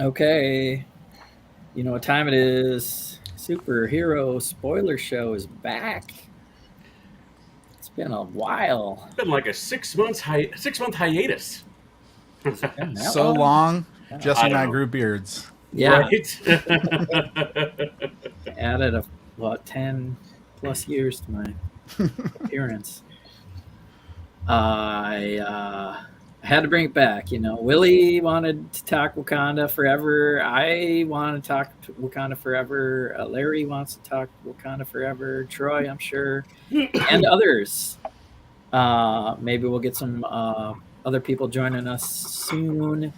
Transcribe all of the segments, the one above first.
Okay, you know what time it is. Superhero spoiler show is back. It's been a while. It's been like a 6 month hiatus. Has it been that So long? long, Yeah. Jesse I and don't I know. grew beards. Yeah, Right? added what 10+ years to my appearance. I had to bring it back. You know, Willie wanted to talk Wakanda forever. I want to talk Wakanda forever. Larry wants to talk Wakanda forever. Troy, I'm sure, and others. Maybe we'll get some other people joining us soon,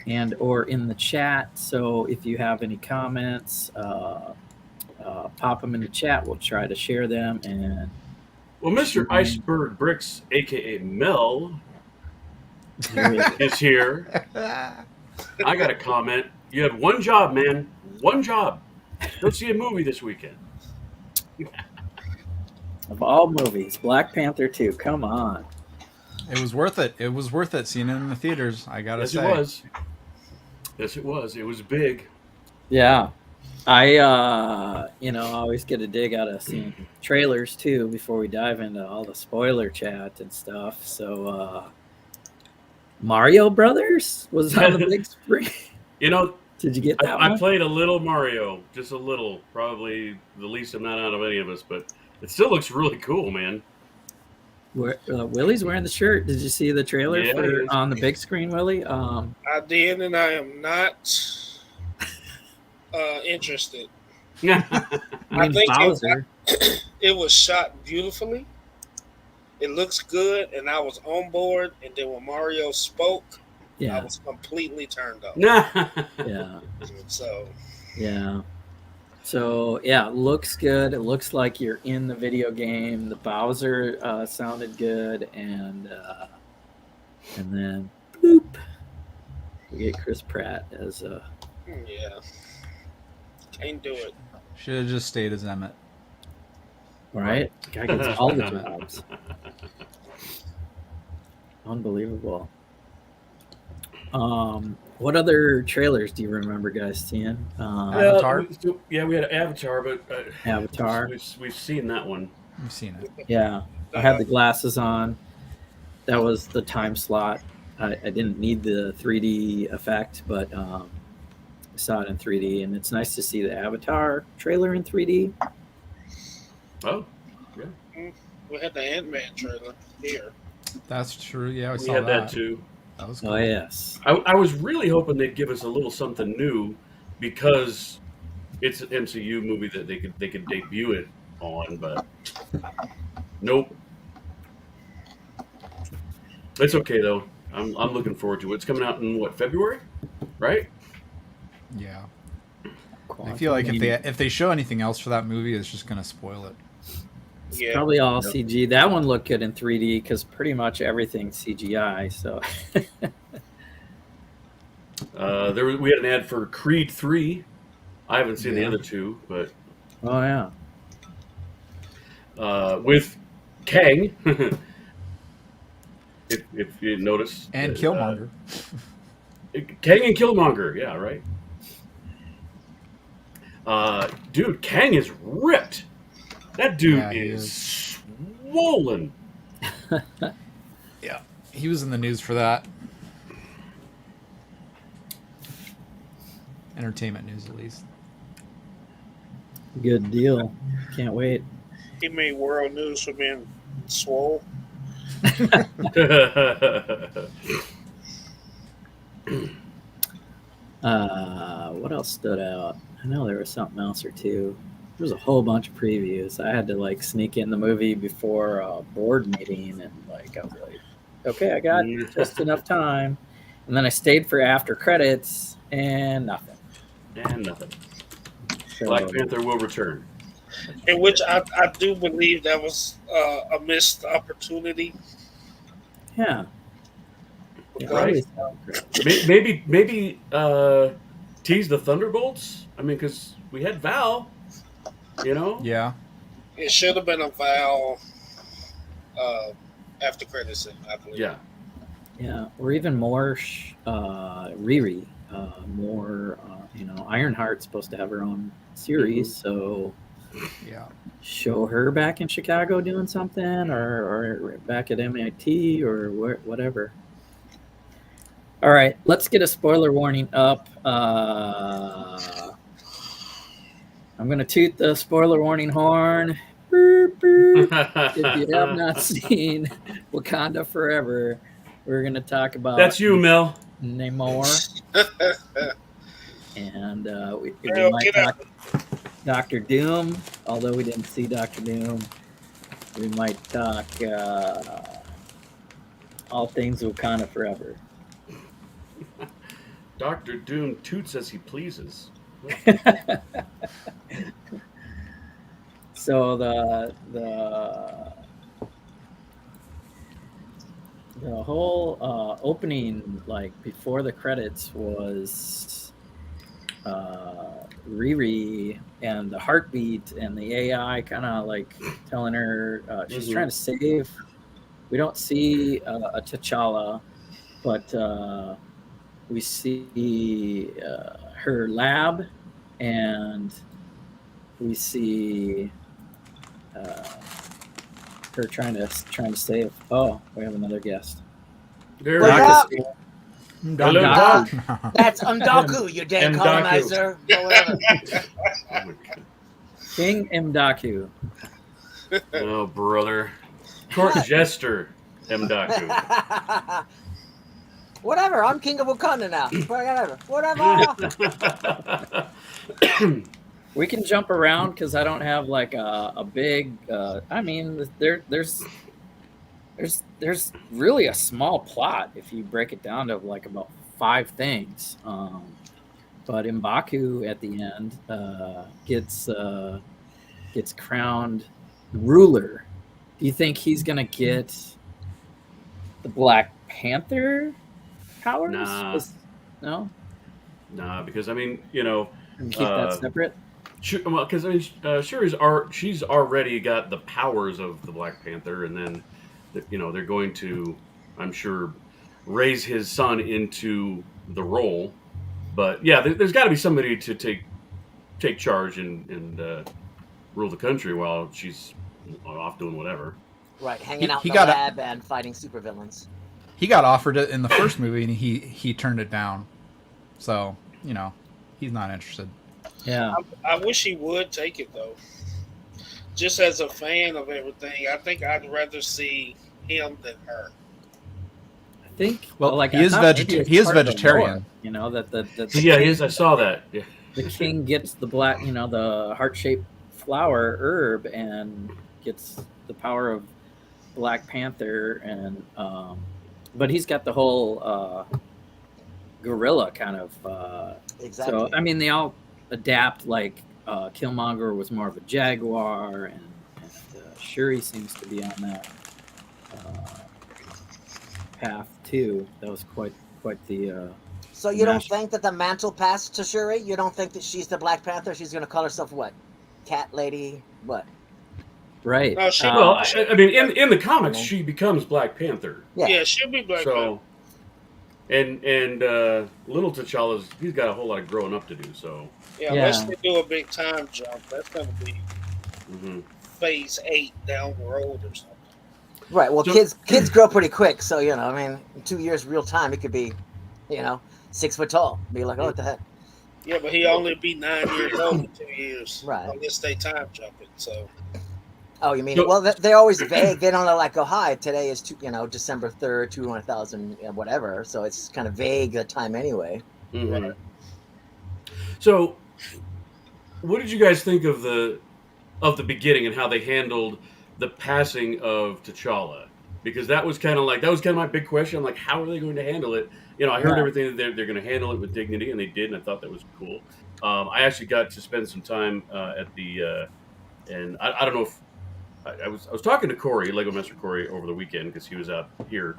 and or in the chat. So if you have any comments, pop them in the chat. We'll try to share them and Well, Mr. stream. Iceberg Bricks, aka Mel, There he is. is here. I got a comment. You had one job, man. One job. Go see a movie this weekend. Of all movies, Black Panther 2. Come on. It was worth it. It was worth it seeing it in the theaters, I gotta Yes, say. it was. Yes, it was. It was big. Yeah. I always get a dig out of seeing trailers too before we dive into all the spoiler chat and stuff. So Mario Brothers was on the big screen. You know, Did you get that I one? played a little Mario, just a little, probably the least amount out of any of us, but it still looks really cool, man. Willie's wearing the shirt. Did you see the trailer Yeah, he for is. on the big screen, Willie? I did, and I am not interested. I I mean, think Bowser. it was shot beautifully. It looks good, and I was on board. And then when Mario spoke, I Yeah, was completely turned off. yeah, So yeah. So yeah, it looks good. It looks like you're in the video game. The Bowser sounded good, and then boop, we get Chris Pratt as yeah, can't do it. Should have just stayed as Emmett. right. Guy gets all the jobs. Unbelievable. What other trailers do you remember guys seeing? Avatar? Yeah, we had Avatar, but Avatar. we've seen that one. You've seen it. Yeah, I had the glasses on. That was the time slot. I didn't need the 3D effect, but I saw it in 3D, and it's nice to see the Avatar trailer in 3D. Oh, We had the Ant-Man trailer here. That's true. Yeah, I we saw had that too. That was cool. Oh yes, I was really hoping they'd give us a little something new because it's an MCU movie that they could debut it on, but nope. It's okay though. I'm looking forward to it. It's coming out in what, February, right? Yeah. I feel like if they show anything else for that movie, it's just gonna spoil it. It's Yeah. probably all CG. That one looked good in 3D because pretty much everything's CGI. So We had an ad for Creed 3. I haven't seen the other two, but oh yeah, with Kang, if you notice, And Killmonger. Kang and Killmonger, yeah, right. Dude, Kang is ripped. That dude Yeah, he is is. swollen. Yeah. He was in the news for that. Entertainment news, at least. good deal. Can't wait. He made world news for being swole. What else stood out? I know there was something else or two. There was a whole bunch of previews. I had to like sneak in the movie before a board meeting, and like I was like, okay, I got just enough time. And then I stayed for after credits, and nothing. And nothing. So, Black Panther will return. In which I do believe that was a missed opportunity. yeah. Right. Always- Maybe tease the Thunderbolts. I mean, because we had Val, you know. Yeah. It should have been a Val after credits scene, I believe. Yeah. Yeah, or even more Riri. more. Ironheart's supposed to have her own series, so Yeah. show her back in Chicago doing something, or back at MIT, or whatever. All right, let's get a spoiler warning up. I'm going to toot the spoiler warning horn. Boop, boop. If you have not seen Wakanda Forever, we're going to talk about That's you, Mel. Namor. And we Girl, might get talk Doctor Doom, although we didn't see Doctor Doom. We might talk all things Wakanda Forever. Dr. Doom toots as he pleases. So the whole opening, like before the credits, was Riri and the heartbeat and the AI kind of like telling her she's trying to save. We don't see a T'Challa, but we see her lab, and we see her trying to save. Oh, we have another guest. There What's up? Hello, Doc. That's M'Daku, you damn M'Daku. colonizer. Or whatever. King M'Daku. Oh, brother. Court jester M'Daku. Whatever, I'm king of Wakanda now. Whatever. We can jump around because I don't have like a big. I mean, there's really a small plot if you break it down to like about 5 things. But M'Baku at the end gets crowned ruler. Do you think he's gonna get the Black Panther powers? No. Nah, because I mean, And keep that separate. Well, because I mean, she's already got the powers of the Black Panther, and then they're going to, I'm sure, raise his son into the role. But yeah, there's got to be somebody to take charge and rule the country while she's off doing whatever. Right, hanging out He in the got lab and fighting supervillains. He got offered it in the first movie, and he turned it down. So he's not interested. Yeah. I wish he would take it though. Just as a fan of everything, I think I'd rather see him than her. I think. Well, like he is I thought maybe it's he is part of the vegetarian. lore, that the Yeah, he is. I saw that. Yeah. the king gets the black, the heart-shaped flower herb, and gets the power of Black Panther, and but he's got the whole gorilla kind of. Exactly. So I mean, they all adapt. Like Killmonger was more of a jaguar, and Shuri seems to be on that path too. That was quite the. So you don't think that the mantle passed to Shuri? You don't think that she's the Black Panther? She's going to call herself what? Cat lady? What? Right. No, she Well, I mean, in the comics, she becomes Black Panther. Yeah, she'll be Black Panther. So, and little T'Challa's, he's got a whole lot of growing up to do. So Yeah, unless they do a big time jump, that's going to be phase 8 down the road or something. Right. Well, So- kids grow pretty quick, so I mean, in 2 years real time, it could be, 6 foot tall. Be like, oh, what the heck? Yeah, but he only be 9 years old in 2 years. Right. Unless they time jump it. So Oh, you mean? So- Well, they're always vague. They don't know, like, oh, hi, today is December 3rd, 200,000, whatever. So it's kind of vague the time anyway. Mhm. So, what did you guys think of the beginning and how they handled the passing of T'Challa? Because that was kind of my big question. I'm like, how are they going to handle it? I heard everything that they're going to handle it with dignity, and they did, and I thought that was cool. I actually got to spend some time at the, and I don't know if I was talking to Corey, Lego Master Corey, over the weekend because he was out here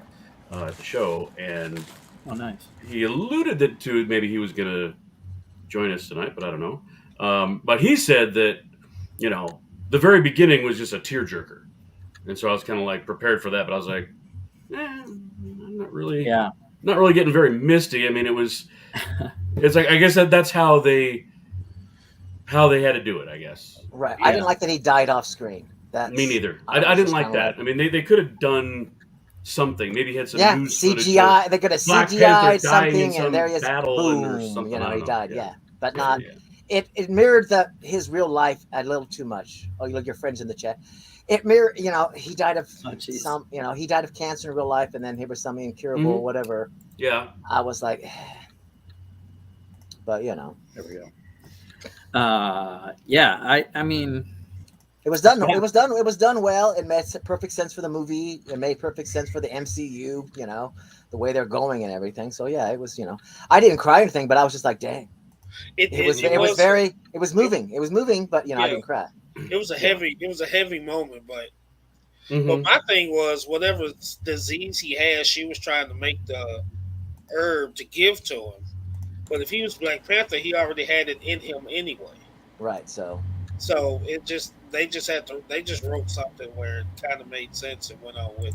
at the show, and Oh, nice. he alluded to maybe he was going to join us tonight, but I don't know. But he said that the very beginning was just a tearjerker, and so I was kind of like prepared for that, but I was like, I'm not really. Yeah. Not really getting very misty. I mean, it was It's like I guess that's how they had to do it. I guess. Right. Yeah. I didn't like that he died off screen. Me neither. I didn't like that. I mean, they could have done something. Maybe had some news CGI. They could have CGI'd something, and there he is. Boom. Or something. He died. Yeah, but not. Yeah. It mirrored his real life a little too much. Oh, you look, your friends in the chat. It mirrored. He died of some. He died of cancer in real life, and then he was something incurable, whatever. Yeah. I was like, but there we go. Yeah. I mean. It was done. It was done. It was done well. It made perfect sense for the movie. It made perfect sense for the MCU. The way they're going and everything. So yeah, it was. I didn't cry or anything, but I was just like, dang. It was moving. It was moving, but I didn't cry. It was a heavy moment, but my thing was whatever disease he has, she was trying to make the herb to give to him. But if he was Black Panther, he already had it in him anyway. Right. So they just wrote something where it kind of made sense and went on with it.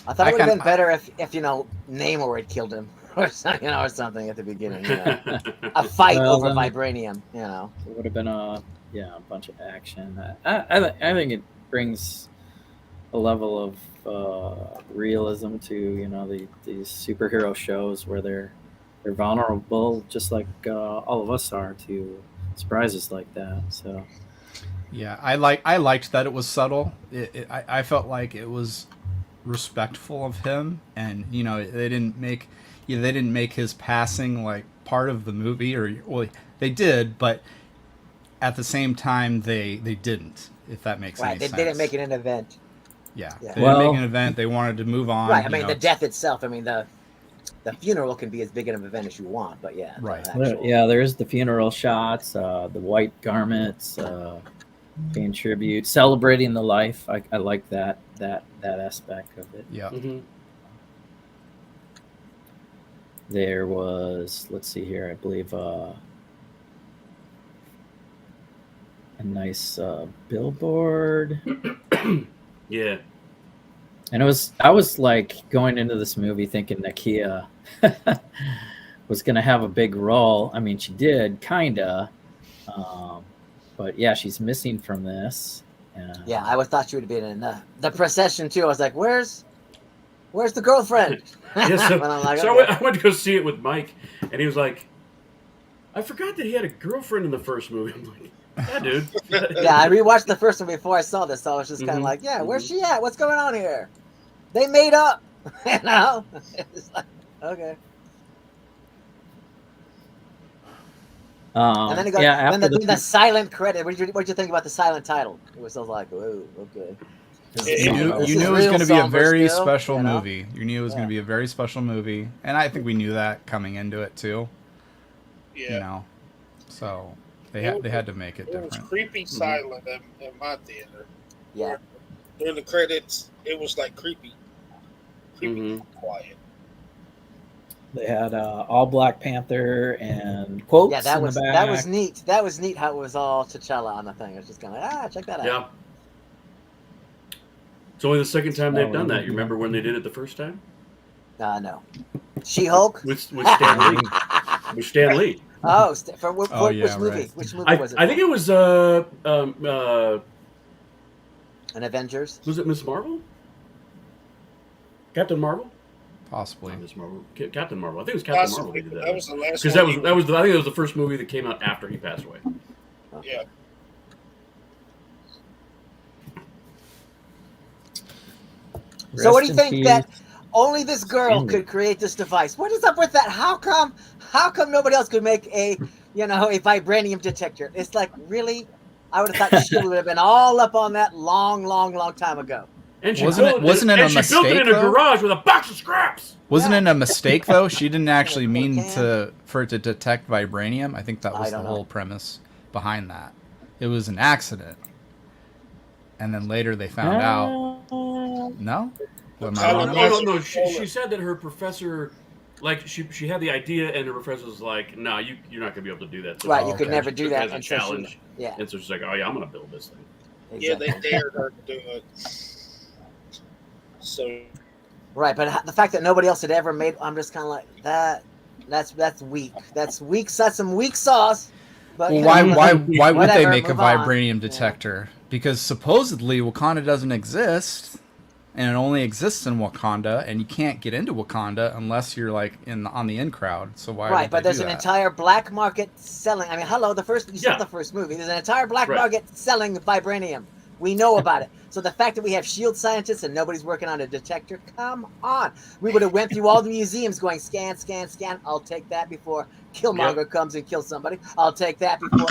I thought it would have been better if Namor had killed him or something at the beginning. A fight over vibranium. It would have been a bunch of action. I think it brings a level of realism to these superhero shows where they're vulnerable, just like all of us are, to surprises like that. So yeah, I liked that it was subtle. I felt like it was respectful of him, and they didn't make his passing like part of the movie, or they did, but at the same time they didn't, if that makes any sense. They didn't make it an event. Yeah. They didn't make an event. They wanted to move on. Right. I mean, the death itself. I mean, the funeral can be as big of an event as you want, but yeah. Right. There's the funeral shots, the white garments, paying tribute, celebrating the life. I like that aspect of it. Yeah. There was, let's see here, I believe a nice billboard. Yeah. And I was like going into this movie thinking Nakia was going to have a big role. I mean, she did, kinda. But yeah, she's missing from this. Yeah, I thought she would have been in the procession too. I was like, where's the girlfriend? I went to go see it with Mike, and he was like, I forgot that he had a girlfriend in the first movie. I'm like, yeah, dude. Yeah, I rewatched the first one before I saw this, so I was just kind of like, yeah, where's she at? What's going on here? They made up, It's like, okay. And then the silent credit. What did you think about the silent title? It was like, whoa, okay. You knew it was going to be a very special movie. You knew it was going to be a very special movie, and I think we knew that coming into it too. Yeah. So they had to make it different. It was creepy silent in my theater. Yeah. During the credits, it was like creepy quiet. They had all Black Panther and quotes. Yeah, that was neat. That was neat how it was all T'Challa on the thing. I was just kind of like, check that out. Yeah. It's only the second time they've done that. You remember when they did it the first time? No. She-Hulk? With Stan Lee. With Stan Lee. Oh, which movie? Right. Which movie was it? I think it was an Avengers. Was it Miss Marvel? Captain Marvel? Possibly. Miss Marvel. Captain Marvel. I think it was Captain Marvel. They did that. That was the last. Because that was I think it was the first movie that came out after he passed away. Yeah. So what do you think that only this girl could create this device? What is up with that? How come nobody else could make a vibranium detector? It's like, really? I would have thought she would have been all up on that long time ago. And she wasn't it a mistake? She built it in a garage with a box of scraps. Wasn't it a mistake though? She didn't actually mean for it to detect vibranium. I think that was the whole premise behind that. It was an accident. And then later they found out. No? No. She said that her professor, like, she had the idea, and her professor was like, "No, you're not gonna be able to do that." So right, you could never do that as a challenge. Yeah. And so she's like, "Oh yeah, I'm gonna build this thing." Exactly. Yeah, they dared her to do it. So Right, but the fact that nobody else had ever made, I'm just kind of like that. That's weak. That's weak. That's some weak sauce. But Well, why would they whatever, make a move on. vibranium detector? Because supposedly Wakanda doesn't exist, and it only exists in Wakanda, and you can't get into Wakanda unless you're like on the in crowd. So why? Right, would but they there's do an that? entire black market selling. I mean, hello, you saw Yeah. the first movie. There's an entire black Right. market selling vibranium. We know about it. So the fact that we have shield scientists and nobody's working on a detector, come on. We would have went through all the museums going scan, scan, scan. I'll take that before Killmonger comes and kills somebody. I'll take that before,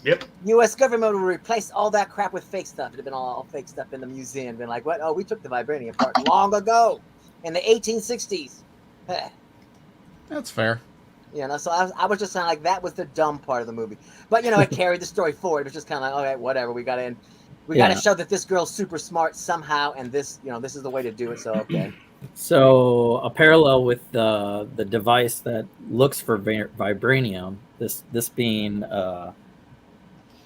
Yep. U.S. government will replace all that crap with fake stuff. It'd have been all fake stuff in the museum. Been like, what? Oh, we took the vibranium part long ago in the 1860s. That's fair. So I was just kind of like, that was the dumb part of the movie. But, it carried the story forward. It was just kind of like, okay, whatever. We got to show that this girl's super smart somehow, and this is the way to do it, so okay. So a parallel with the device that looks for vibranium, this being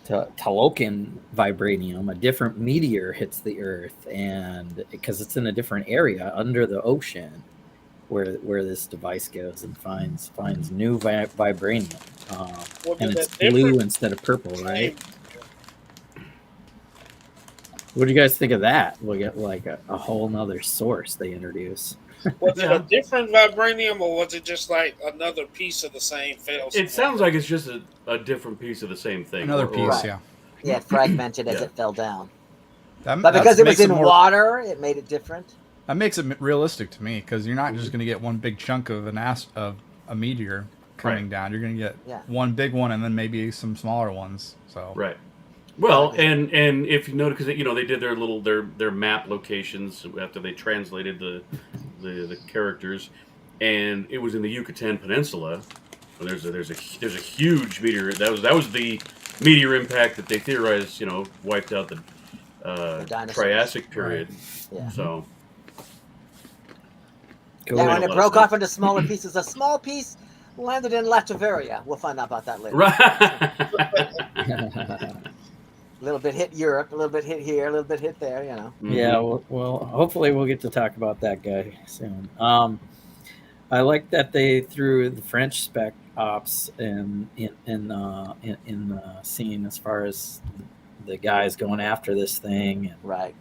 Talokan vibranium, a different meteor hits the Earth, and because it's in a different area under the ocean, where this device goes and finds new vibranium, and it's blue instead of purple, right? What do you guys think of that? We'll get like a whole nother source they introduce. Was it a different vibranium, or was it just like another piece of the same fail? It sounds like it's just a different piece of the same thing. Another piece, Right. yeah. Yeah, fragmented as it fell down. That because it was makes in water, it made it different. That makes it realistic to me, because you're not just going to get one big chunk of of a meteor coming down. You're going to get one big one and then maybe some smaller ones. So right. Well, and if you notice, because they did their map locations after they translated the characters, and it was in the Yucatan Peninsula. There's a huge meteor. That was the meteor impact that they theorized wiped out the Triassic period. Right. Yeah. So. Yeah, when it broke off into smaller pieces, a small piece landed in Latveria. We'll find out about that later. Right. A little bit hit Europe, a little bit hit here, a little bit hit there, Mm-hmm. Yeah, well, hopefully we'll get to talk about that guy soon. I like that they threw the French spec ops in the scene as far as the guys going after this thing. And, right.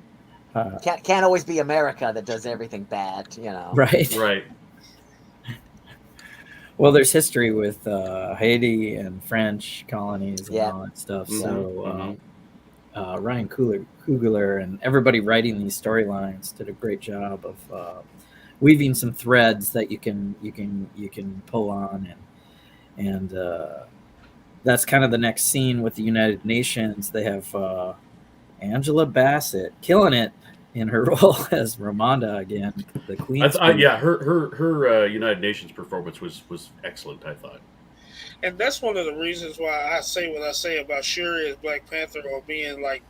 Can't always be America that does everything bad, Right. Right. Well, there's history with Haiti and French colonies and all that stuff. Mm-hmm. So Ryan Coogler and everybody writing these storylines did a great job of weaving some threads that you can pull on, and that's kind of the next scene with the United Nations. They have Angela Bassett killing it in her role as Ramonda again, the Queen. Her United Nations performance was excellent, I thought. And that's one of the reasons why I say what I say about Shuri as Black Panther, or being like,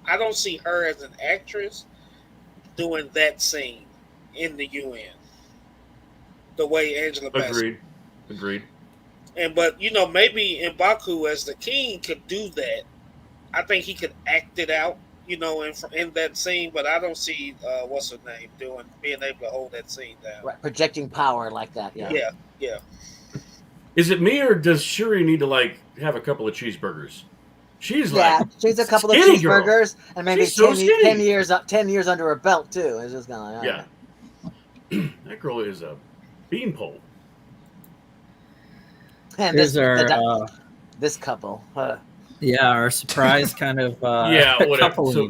I don't see her as an actress doing that scene in the UN the way Angela Bassett. Agreed. But maybe M'Baku as the king could do that. I think he could act it out, in that scene. But I don't see what's her name being able to hold that scene down. Right, projecting power like that. Yeah. Yeah. Is it me, or does Shuri need to have a couple of cheeseburgers? She's she's a couple of cheeseburgers and maybe 10 years under her belt too. It's just kind of yeah. That girl is a beanpole. And this couple. Yeah, our surprise kind of whatever. So,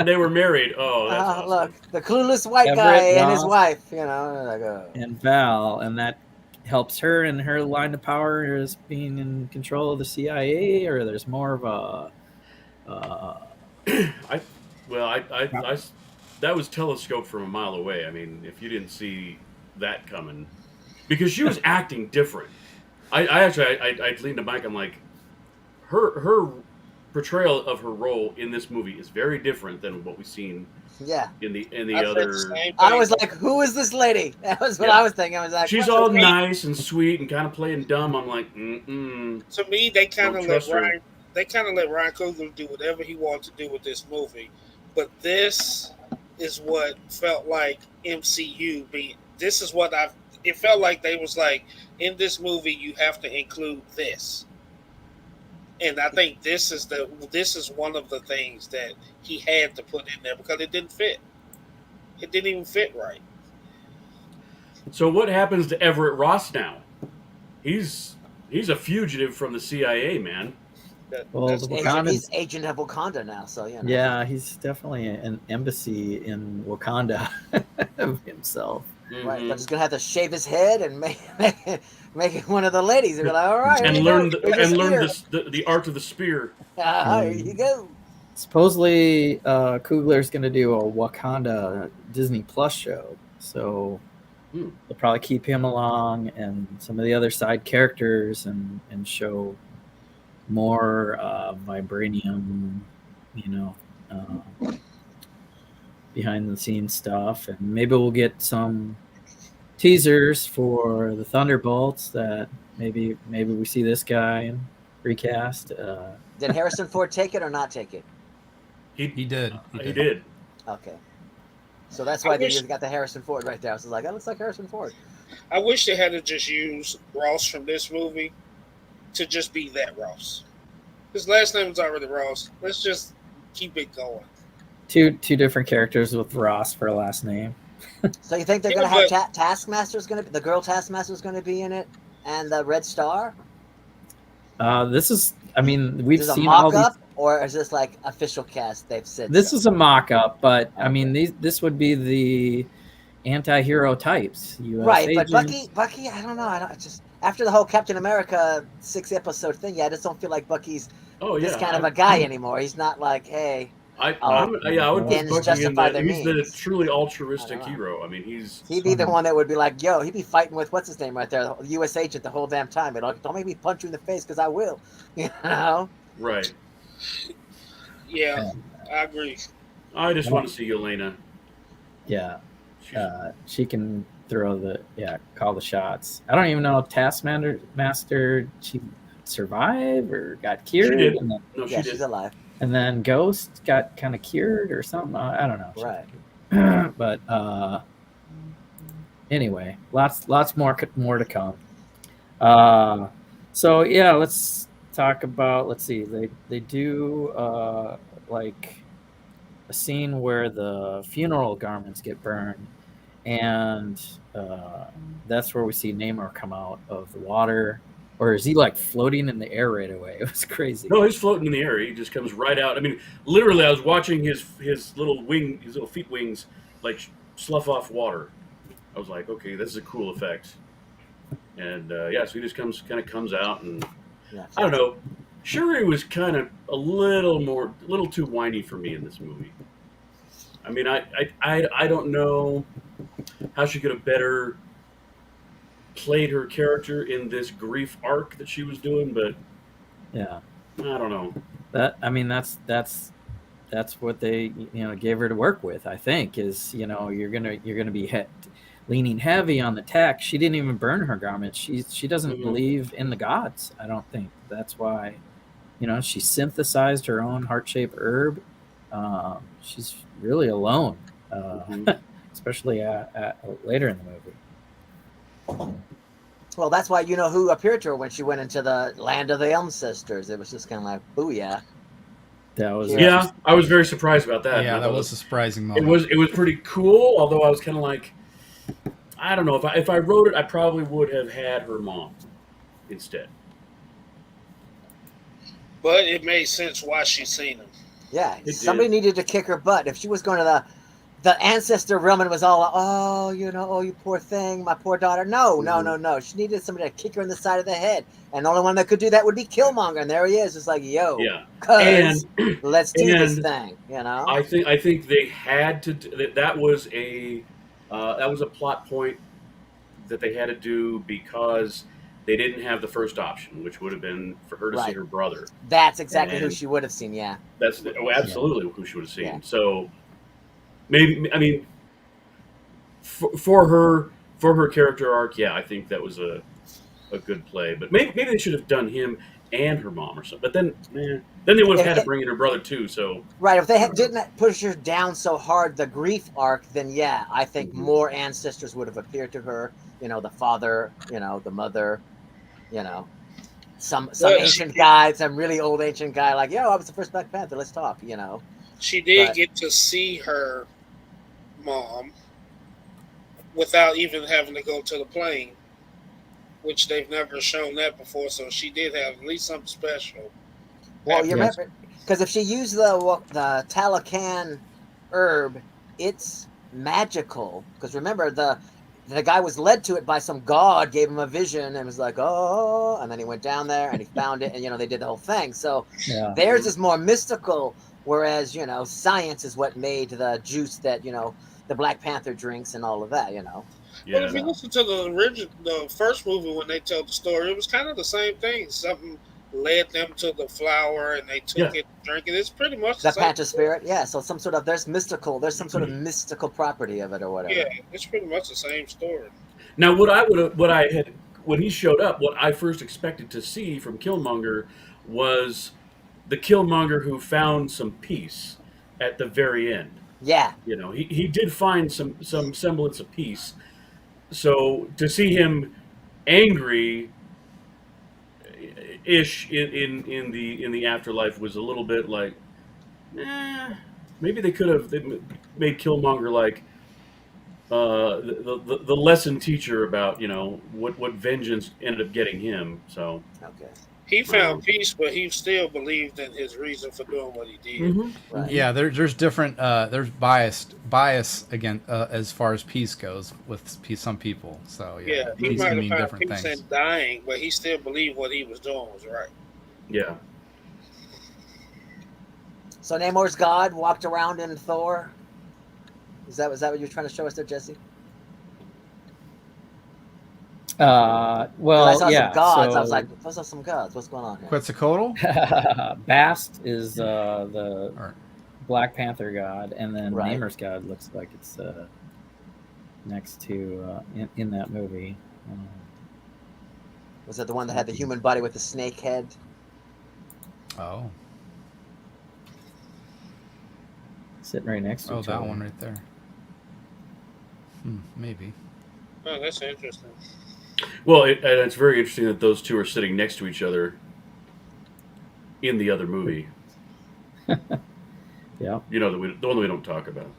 they were married. Oh, that's awesome. Look, the clueless white guy and his wife. And Val, and that helps her in her line of power as being in control of the CIA, or there's more of a. That was telescoped from a mile away. I mean, if you didn't see that coming, because she was acting different. I leaned to Mike. I'm like, her portrayal of her role in this movie is very different than what we've seen. Yeah. In the other. I was like, who is this lady? That was what I was thinking. I was like, she's all nice and sweet and kind of playing dumb. I'm like, To me, they kind of let Ryan Coogler do whatever he wanted to do with this movie. But this is what felt like MCU being. This is what I. It felt like they was like, in this movie you have to include this, and I think this is one of the things that he had to put in there because it didn't fit. It didn't even fit right. So what happens to Everett Ross now? He's a fugitive from the CIA, man. Well, He's the agent, Wakandans, he's agent of Wakanda now, so you know. yeah, he's definitely an embassy in Wakanda of himself. Right, Mhm. but he's gonna have to shave his head and make it one of the ladies. They're like, all right, And here learn you go. the, Here's and a learn spear. the art of the spear. Here you go. Supposedly, Coogler's going to do a Wakanda Disney Plus show, so Hmm. they'll probably keep him along and some of the other side characters and show more vibranium, you know, behind the scenes stuff, and maybe we'll get some teasers for the Thunderbolts that maybe we see this guy and recast. Did Harrison Ford take it or not take it? He did. He did. Okay, so that's I why they wish- got the Harrison Ford right there. I was like, that looks like Harrison Ford. I wish they had to just use Ross from this movie to just be that Ross. His last name was already Ross. Let's just keep it going. Two different characters with Ross for a last name. So you think they're Yeah, gonna have but- Taskmaster's gonna be the girl Taskmaster's gonna be in it, and the Red Star? This is, I mean, we've Is this a seen all mock-up, these. or is this like official cast? They've said This so? is a mock-up, but I Okay. mean, this would be the anti-hero types. US Right, but agents. Bucky, I don't know. I just after the whole Captain America 6-episode thing, yeah, I just don't feel like Bucky's Oh yeah. this kind of a guy anymore. He's not like, hey, I would put ends Bucky in justify the, their he's the means. truly altruistic I don't know. hero. I mean, he's he'd be the one that would be like, yo, he'd be fighting with what's his name right there, the U.S. agent the whole damn time. But don't make me punch you in the face because I will, you know. right. Yeah, I agree. I just want to see Yelena. Yeah, She's, she can call the shots. I don't even know if Taskmaster she survived or got cured, did. and then, no, she Yeah, did. she's alive. and then Ghost got kind of cured or something. I don't know. Right. But anyway, lots more to come. So yeah, let's talk about. Let's see. They do like a scene where the funeral garments get burned, and that's where we see Namor come out of the water. Or is he like floating in the air right away? It was crazy. No, he's floating in the air. He just comes right out. I mean, literally, I was watching his little feet wings like slough off water. I was like, okay, this is a cool effect. And so he just kind of comes out, and Yeah. I don't know. Shuri was kind of a little too whiny for me in this movie. I mean, I don't know how she could have better played her character in this grief arc that she was doing, but Yeah. I don't know. That's what they gave her to work with. I think is you're gonna be leaning heavy on the tech. She didn't even burn her garments. She doesn't Mhm. believe in the gods. I don't think that's why. She synthesized her own heart-shaped herb. She's really alone, Mhm. especially later in the movie. Well, that's why who appeared to her when she went into the land of the ancestors. It was just kind of like, booyah. That was Yeah, I was very surprised about that. Yeah, I that thought was a surprising it moment. was pretty cool. Although I was kind of like, I don't know if I wrote it, I probably would have had her mom instead. But it made sense why she's seen him. Yeah, It somebody did. needed to kick her butt. If she was going to the ancestor realm and was all, oh, you poor thing, my poor daughter. No. She needed somebody to kick her in the side of the head. And the only one that could do that would be Killmonger. And there he is. It's like, yo, Yeah, cuz, and let's do this and thing, I think they had to. That was a plot point that they had to do because they didn't have the first option, which would have been for her to see Right. her brother. That's exactly who And- she would have seen, yeah. That's absolutely who she would have seen. Yeah. So maybe, I mean, for her character arc, yeah, I think that was a good play. But maybe they should have done him and her mom or something. But then they would have had to bring in her brother too. So right, if they didn't push her down so hard, the grief arc, then yeah, I think more ancestors would have appeared to her. You know, the father, you know, the mother, you know, some ancient guy, some really old ancient guy, like, yo, I was the first Black Panther. Let's talk. You know, she did get to see her mom without even having to go to the plane, which they've never shown that before. So she did have at least something special. Well, you remember, because if she used the Talakan herb, it's magical. Because remember, the guy was led to it by some god, gave him a vision, and was like, oh, and then he went down there and he found it, and you know, they did the whole thing. So theirs is more mystical, whereas, you know, science is what made the juice that, you know, the Black Panther drinks and all of that, you know. Well, if you listen to the first movie when they tell the story, it was kind of the same thing. Something led them to the flower, and they took it, drank it. It's pretty much the Panther spirit. Yeah, so some sort of there's some sort of mystical property of it or whatever. Yeah, it's pretty much the same story. Now, when he showed up, what I first expected to see from Killmonger was the Killmonger who found some peace at the very end. Yeah, you know, he did find some semblance of peace. So to see him angry ish in the afterlife was a little bit like, maybe they could have made Killmonger like the lesson teacher about, you know, what vengeance ended up getting him. So okay. He found peace, but he still believed in his reason for doing what he did. Right. Yeah, there's different there's bias again as far as peace goes with some people. So yeah, he might have found peace in dying, but he still believed what he was doing was right. Yeah. So Namor's god walked around in Thor. Was that what you're trying to show us there, Jesse? Well, I saw yeah. some gods. So, I was like, those are some gods. What's going on here? Quetzalcoatl? Bast is the Black Panther god, and then Namor's god looks like it's next to in that movie. Was that the one that had the human body with the snake head? Oh. Sitting right next to each other. Oh, that one right there. Maybe. Oh, that's interesting. Well, it's very interesting that those two are sitting next to each other in the other movie. Yeah. You know, the one we don't talk about.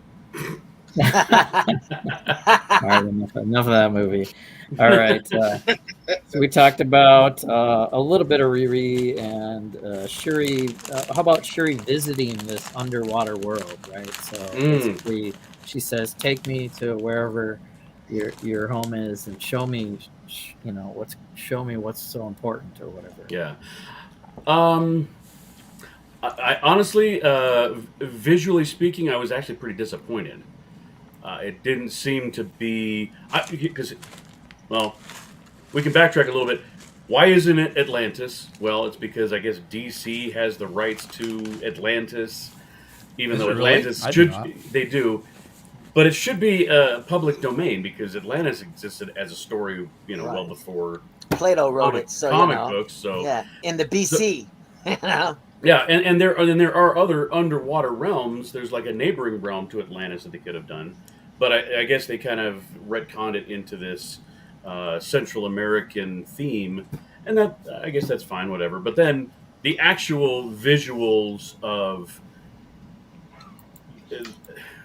All right, enough of that movie. All right. So we talked about a little bit of Riri and Shuri. How about Shuri visiting this underwater world, right? So basically, she says, take me to wherever your home is and show me, you know, what's so important or whatever. Yeah. I honestly, visually speaking, I was actually pretty disappointed. It didn't seem to be because, well, we can backtrack a little bit. Why isn't it Atlantis? Well, it's because I guess DC has the rights to Atlantis, even though Atlantis they do, but it should be public domain because Atlantis existed as a story, you know, well before Plato wrote it. So comic books. So yeah, in the BC, you know. Yeah, and there are other underwater realms. There's like a neighboring realm to Atlantis that they could have done, but I guess they kind of retconned it into this Central American theme, and that I guess that's fine, whatever. But then the actual visuals of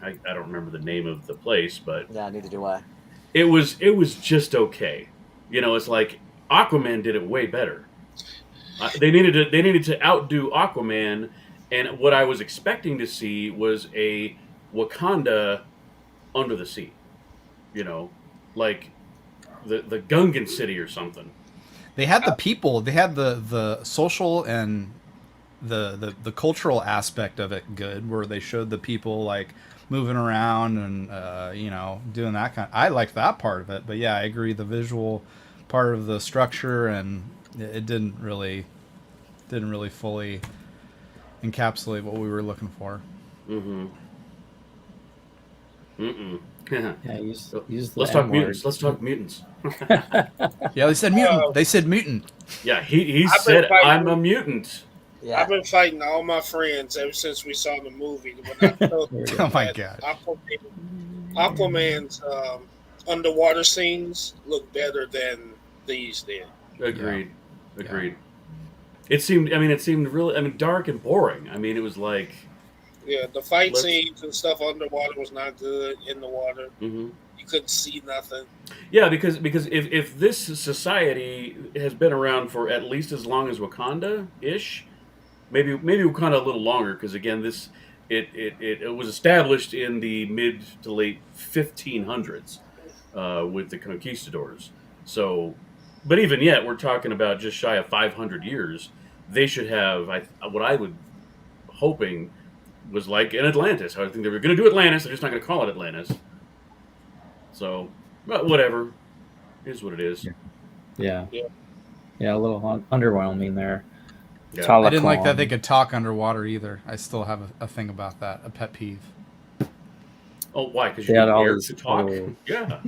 I don't remember the name of the place, but yeah, neither do I. It was just okay. You know, it's like Aquaman did it way better. They needed to outdo Aquaman, and what I was expecting to see was a Wakanda under the sea. You know, like the Gungan city or something. They had the people. They had the social and the cultural aspect of it good, where they showed the people like moving around and you know, doing that kind. I liked that part of it, but yeah, I agree. The visual part of the structure and it didn't really fully encapsulate what we were looking for. Mm-hmm. Mm-mm. Yeah, use the Let's talk M mutants. word. Let's talk mutants. Yeah, they said mutant. They said mutant. Yeah, he I've been said, I'm a fighting. mutant. I've Yeah. been fighting all my friends ever since we saw the movie. When I told There we them go. Oh my that god. Aquaman's underwater scenes look better than these did. Agreed. Yeah. Agreed. It seemed really, dark and boring. It was like, Yeah, the fight let's, scenes and stuff underwater was not good in the water. hmm You couldn't see nothing. yeah, because if this society has been around for at least as long as Wakanda ish, maybe Wakanda a little longer, because again, it was established in the mid to late 1500s with the conquistadors. So, but even yet, we're talking about just shy of 500 years. They should have what I would hoping was like in Atlantis. I think they were going to do Atlantis. They're just not going to call it Atlantis. So, but whatever, it is what it is. Yeah, Yeah. yeah, a little underwhelming there. Yeah. I didn't like that they Telecom. could talk underwater either. I still have a thing about that, a pet peeve. Oh, why? Because They you had need all air these to talk. little Yeah.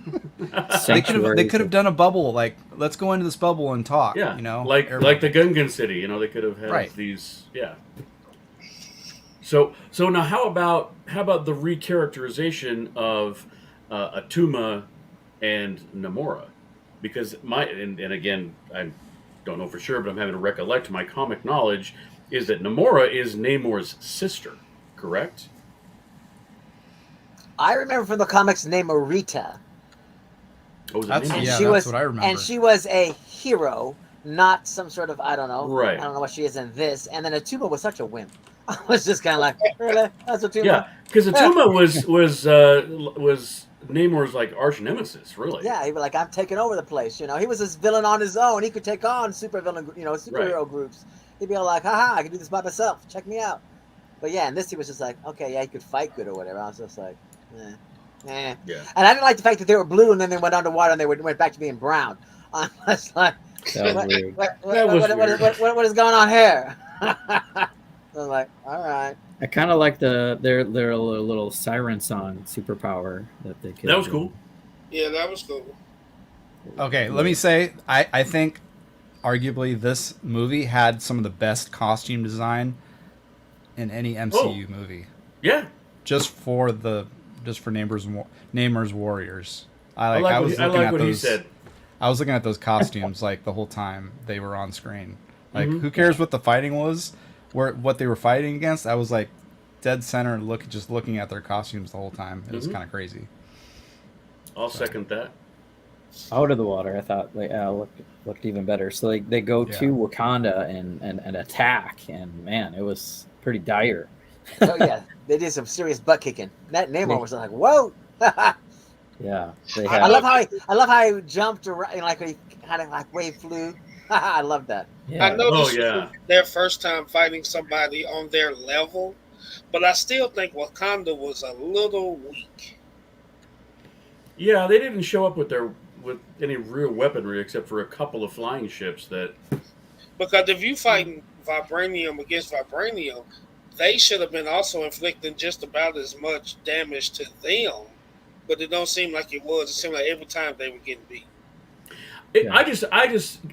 They could have done a bubble, like, let's go into this bubble and talk. Yeah, You know, like the Gungan City. They could have had Right. these. Yeah. So now how about the recharacterization of Atuma and Namora? Because and again, I don't know for sure, but I'm having to recollect my comic knowledge is that Namora is Namor's sister, correct? I remember from the comics Namorita. Oh, was it That's- Namor? And yeah, she that's was what I remember. and she was a hero, not some sort of I don't know. Right. I don't know what she is in this. And then Atuma was such a wimp. I was just kind of like, really? That's Atuma? Yeah, because Atuma was Namor's like arch nemesis, really. Yeah, he was like, I'm taking over the place. He was this villain on his own. He could take on superhero groups. He'd be all like, haha, I can do this by myself. Check me out. But yeah, and this he was just like, okay, yeah, he could fight good or whatever. I was just like, eh. Yeah. And I didn't like the fact that they were blue and then they went underwater and they went back to being brown. I was like, That was weird. what is going on here? I was like, all right. I kind of like their little siren song superpower that they could. That was cool. Yeah, that was cool. Okay, let me say, I think arguably this movie had some of the best costume design in any MCU movie. Yeah. Just for Namor's Warriors. I like what he said. I was looking at those costumes like the whole time they were on screen. Like, Mhm. who cares what the fighting was, what they were fighting against? I was like dead center, just looking at their costumes the whole time. It was kind of crazy. I'll second that. Out of the water, I thought they looked even better. So they go to Wakanda and attack, and man, it was pretty dire. Oh yeah, they did some serious butt kicking. That Namor was like, whoa. Yeah, I love how he jumped around, like he kind of like wave flew. I love that. Yeah. I know this yeah. was their first time fighting somebody on their level, but I still think Wakanda was a little weak. Yeah, they didn't show up with any real weaponry except for a couple of flying ships that. Because if you fighting vibranium against vibranium, they should have been also inflicting just about as much damage to them. But it don't seem like it was. It seemed like every time they were getting beat. I just,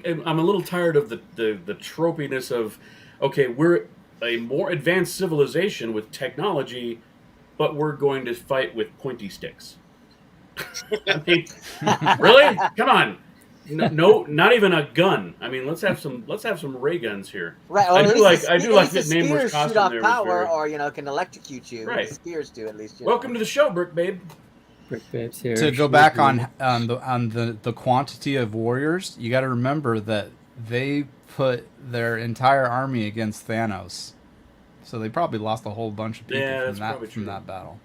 I'm a little tired of the tropiness of, okay, we're a more advanced civilization with technology, but we're going to fight with pointy sticks. I mean, really? Come on. No, not even a gun. I mean, let's have some ray guns here. Right. I do like that the Namor's spears costume shoot off there power, was very... or can electrocute you. Right. The spears do at least. Welcome to the show, Brick Babe. Brick Babes here. To go back on the quantity of warriors, you got to remember that they put their entire army against Thanos, so they probably lost a whole bunch of people from that battle.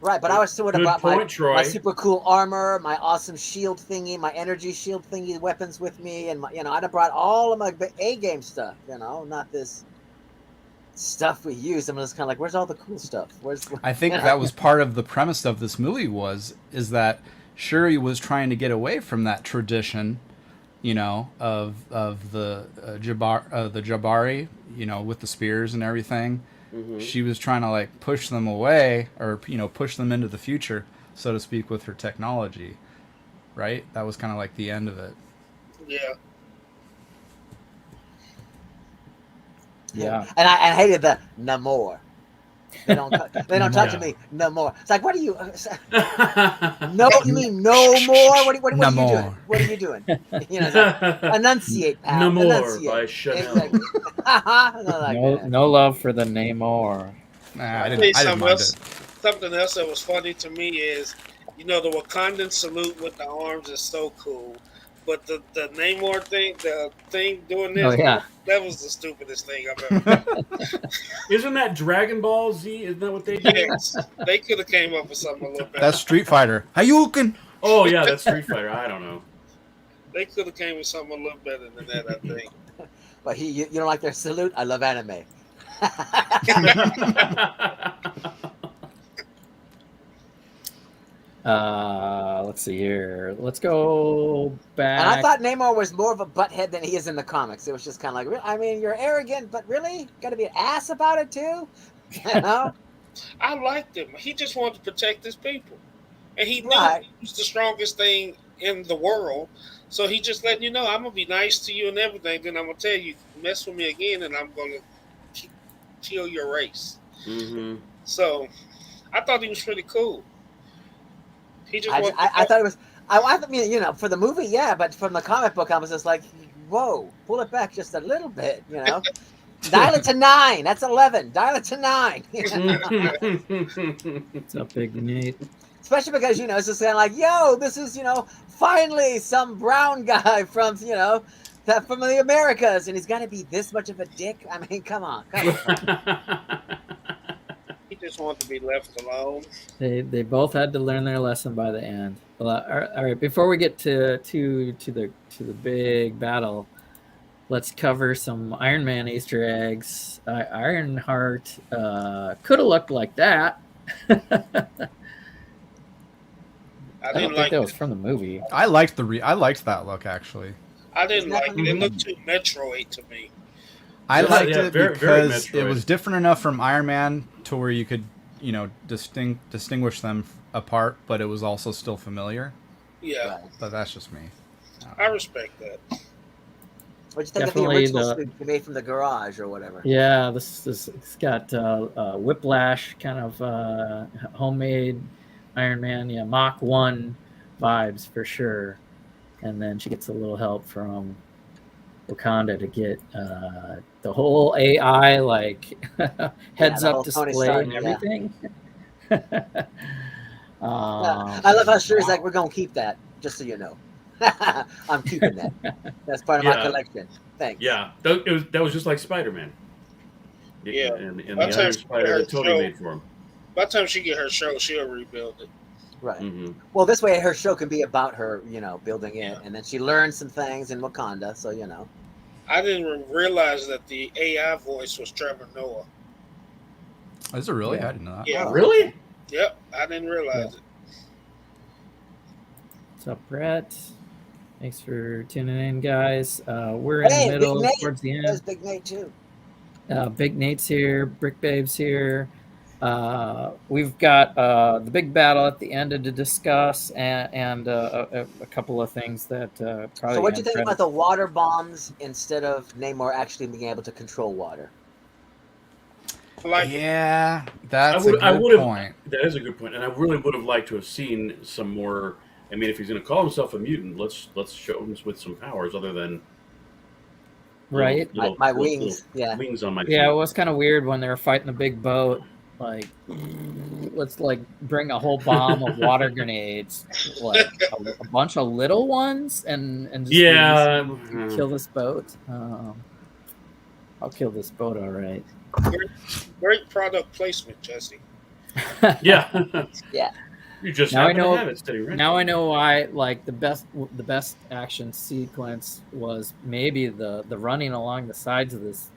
Right, but I was still would have Good brought point, Troy. my super cool armor, my awesome shield thingy, my energy shield thingy weapons with me, and I'd have brought all of my A game stuff. Not this stuff we use. I'm just kind of like, where's all the cool stuff? I think that was part of the premise of this movie is that Shuri was trying to get away from that tradition, of the Jabari, with the spears and everything, she was trying to like push them away, or push them into the future, so to speak, with her technology. Right? That was kind of like the end of it. Yeah. Yeah. And I hated the no more. They don't talk to me no more. It's like, what are you? No, you mean no more? What are you doing? What are you doing? It's like, enunciate, pal. No more enunciate. by Chanel. Exactly. No love for the Namor. Nah, I tell you didn't mind it. Something else that was funny to me is, the Wakandan salute with the arms is so cool. But the Namor thing, the thing doing this, Oh, yeah. that was the stupidest thing I've ever done. Isn't that Dragon Ball Z? Isn't that what they did? Yes, they could have came up with something a little better. That's Street Fighter. Hayuken. Oh yeah, that's Street Fighter. I don't know. They could have came with something a little better than that, I think. But you don't like their salute? I love anime. Let's see here. Let's go back. And I thought Namor was more of a butthead than he is in the comics. It was just kind of like, I mean, you're arrogant, but really? Got to be an ass about it too? I liked him. He just wanted to protect his people. And he knew Right. he was the strongest thing in the world. So he just letting you know, I'm going to be nice to you and everything. Then I'm going to tell you, mess with me again, and I'm going to kill your race. Mm-hmm. So I thought he was pretty cool. He just I thought it was. I mean, for the movie, yeah, but from the comic book, I was just like, whoa, pull it back just a little bit, Dial it to 9. That's 11. Dial it to 9. What's up, Big Nate? Especially because it's just kind of like, yo, this is finally some brown guy from from the Americas, and he's got to be this much of a dick. I mean, come on. He just wanted to be left alone. They both had to learn their lesson by the end. Well, all right. Before we get to the big battle, let's cover some Iron Man Easter eggs. Ironheart could have looked like that. I don't think that was from the movie. I liked that look actually. I didn't like it. It looked too Metroid to me. I liked it very because Metroid. it was different enough from Iron Man to where you could, distinguish them apart, but it was also still familiar. Yeah. But that's just me. I respect that. What'd you think Definitely of the original suit they made from the garage or whatever? Yeah, it's got Whiplash kind of homemade Iron Man, Mach 1 vibes for sure. And then she gets a little help from Wakanda to get the whole AI heads up display and everything. I love how Shuri's like, we're gonna keep that, just so you know. I'm keeping that. That's part of my collection. Thanks. Yeah, that was just like Spider-Man. Yeah, and the Iron Spider that Tony made for him. By the time she get her show, she'll rebuild it. Right. Mm-hmm. Well, this way her show can be about her, building it, and then she learns some things in Wakanda. So I didn't realize that the AI voice was Trevor Noah. Is it really? Yeah. I didn't know that. Yeah. Really? Yep, I didn't realize it. What's up, Brett? Thanks for tuning in, guys. We're in the middle, Big Nate. towards the There's end. Big Nate too. Big Nate's here. Brick Babe's here. We've got the big battle at the end to discuss, and a couple of things that probably. So, what do you think about the water bombs instead of Namor actually being able to control water? Yeah, that's a good point. That is a good point, and I really would have liked to have seen some more. I mean, if he's going to call himself a mutant, let's show him with some powers other than right my wings. Yeah, wings on my. Yeah, feet. it was kind of weird when they were fighting the big boat. Like, let's bring a whole bomb of water grenades, a bunch of little ones, and just kill this boat. I'll kill this boat, all right. Great product placement, Jesse. Yeah. Yeah. You just Now I happen to know. have it steady, right? Now I know why. Like the best action sequence was maybe the running along the sides of this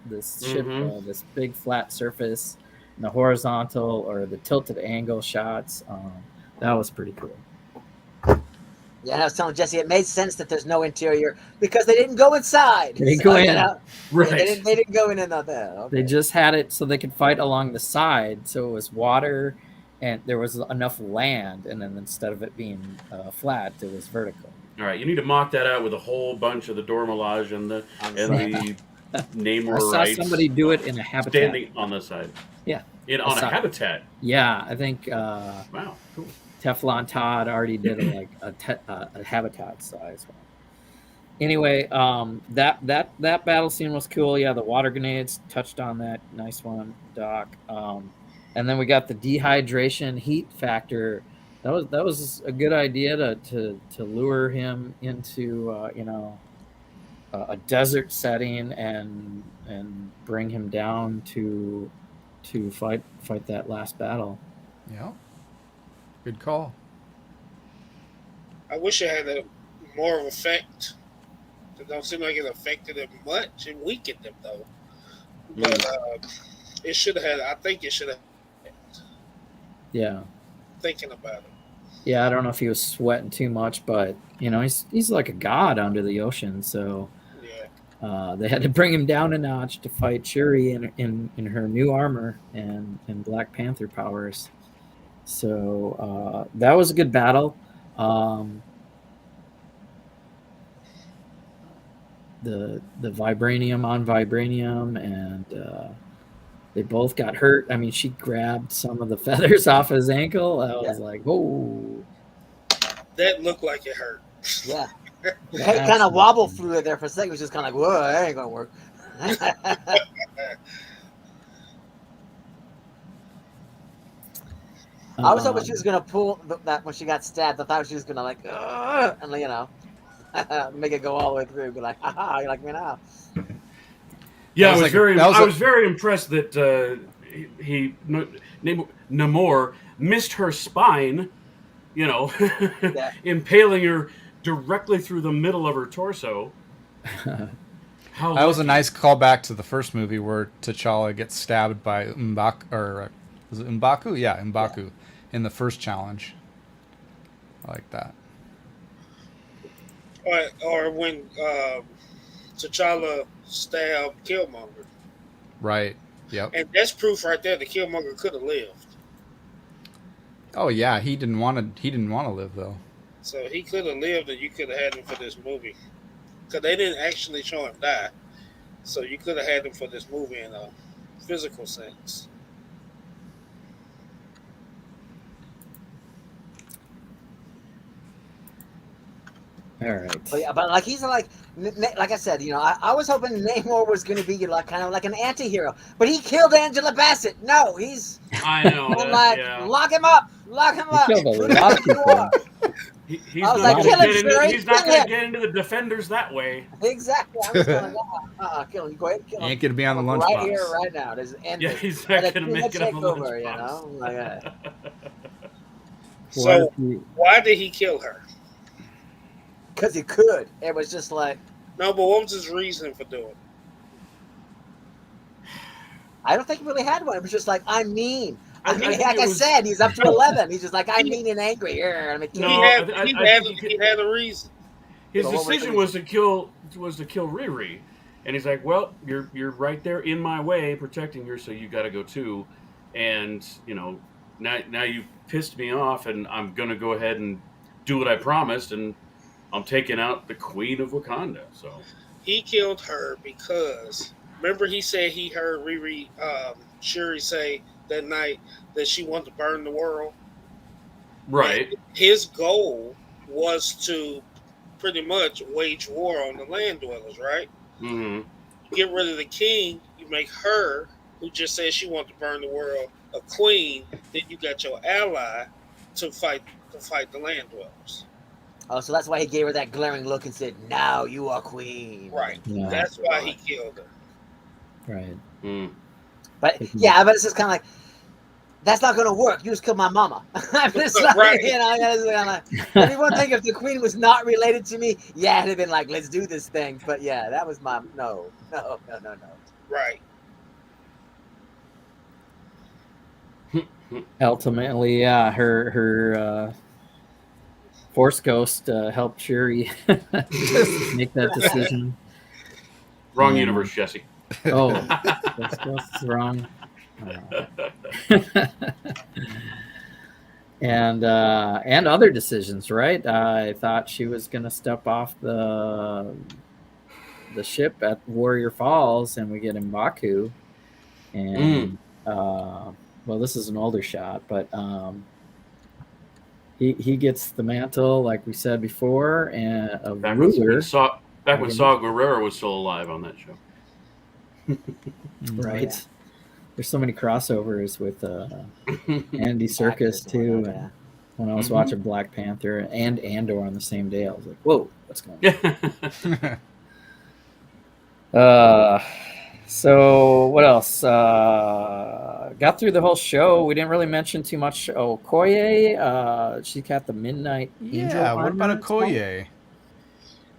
ship, this big flat surface, and the horizontal or the tilted angle shots. That was pretty cool. Yeah, I was telling Jesse it made sense that there's no interior because they didn't go inside. They didn't go in. Right. They didn't go in there. Okay. They just had it so they could fight along the side. So it was water, and there was enough land, and then instead of it being flat, it was vertical. All right, you need to mock that out with a whole bunch of the Dormelage and the Namor I saw rights somebody do it in a habitat. standing on the side. Yeah. On a habitat. Yeah, I think. Wow, cool. Teflon Todd already did a habitat size one. Anyway, that battle scene was cool. Yeah, the water grenades touched on that. Nice one, Doc. And then we got the dehydration heat factor. That was a good idea to lure him into a desert setting and bring him down to fight that last battle. Yeah. Good call. I wish it had a more of effect. It don't seem like it affected him much. It weakened him though. But it should have had. I think it should have. Yeah. Thinking about it. Yeah, I don't know if he was sweating too much, but he's like a god under the ocean. So they had to bring him down a notch to fight Shuri in her new armor and Black Panther powers. So that was a good battle. The vibranium on vibranium, and they both got hurt. I mean, she grabbed some of the feathers off his ankle. I was like, "Whoa!" That looked like it hurt. Yeah, it kind of wobbled through it there for a second. It was just kind of like, "Whoa, that ain't gonna work." I was hoping she was gonna pull that when she got stabbed. I thought she was gonna like, and make it go all the way through. Be like, "Haha, you like me now?" Yeah, I was very impressed that Namor missed her spine, impaling her directly through the middle of her torso. That was a nice callback to the first movie where T'Challa gets stabbed by M'Baku, or was it M'Baku? Yeah, M'Baku in the first challenge. I like that. Or when T'Challa stabbed Killmonger. Right. Yep. And that's proof right there that Killmonger could have lived. Oh yeah, he didn't want to live though. So he could have lived, and you could have had him for this movie. Because they didn't actually show him die. So you could have had him for this movie in a physical sense. All right. But like he's like I said, I was hoping Namor was going to be like kind of like an anti-hero, but he killed Angela Bassett. No, he's. I know. I'm like, lock him up. He killed a lot of people. He's not going to get into the Defenders that way. Exactly. I was like, kill him. Go ahead, kill him. He ain't going to be on the lunchbox. Right here, right now. He's not going to make it on the lunchbox. Like, So why did he kill her? Because he could. It was just like. No, but what was his reason for doing it? I don't think he really had one. It was just like, I'm mean. I said, he's up to 11. He's just like, I'm mean and angry. He had a reason. His decision was to kill Riri, and he's like, well, you're right there in my way, protecting her, so you got to go too. And now you pissed me off, and I'm gonna go ahead and do what I promised, and I'm taking out the Queen of Wakanda. So he killed her because remember he said he heard Shuri say that night that she wanted to burn the world. Right. And his goal was to pretty much wage war on the land dwellers, right? Mm-hmm. Get rid of the king, you make her, who just said she wanted to burn the world, a queen, then you got your ally to fight the land dwellers. Oh, so that's why he gave her that glaring look and said, now you are queen. Right. Yeah. That's why he killed her. Right. Mm. But it's just kind of like, that's not going to work. You just killed my mama. I'm just like, right. It'd be one thing if the queen was not related to me. Yeah, it'd have been like, let's do this thing. But yeah, that was my, no. Right. Ultimately, yeah, her Force Ghost helped Shuri make that decision. Wrong And, universe, Jesse. Oh, Force Ghost is wrong. And other decisions, right? I thought she was going to step off the ship at Warrior Falls, and we get M'Baku, and well, this is an older shot, but he gets the mantle, like we said before, and of ruler. When Saw Gerrera was still alive on that show, right? Yeah. There's so many crossovers with Andy Serkis too. Whatever, and when I was watching Black Panther and Andor on the same day, I was like, "Whoa, what's going on?" So what else? Got through the whole show. We didn't really mention too much. Okoye, she got the Midnight Angel. Yeah, what about Okoye?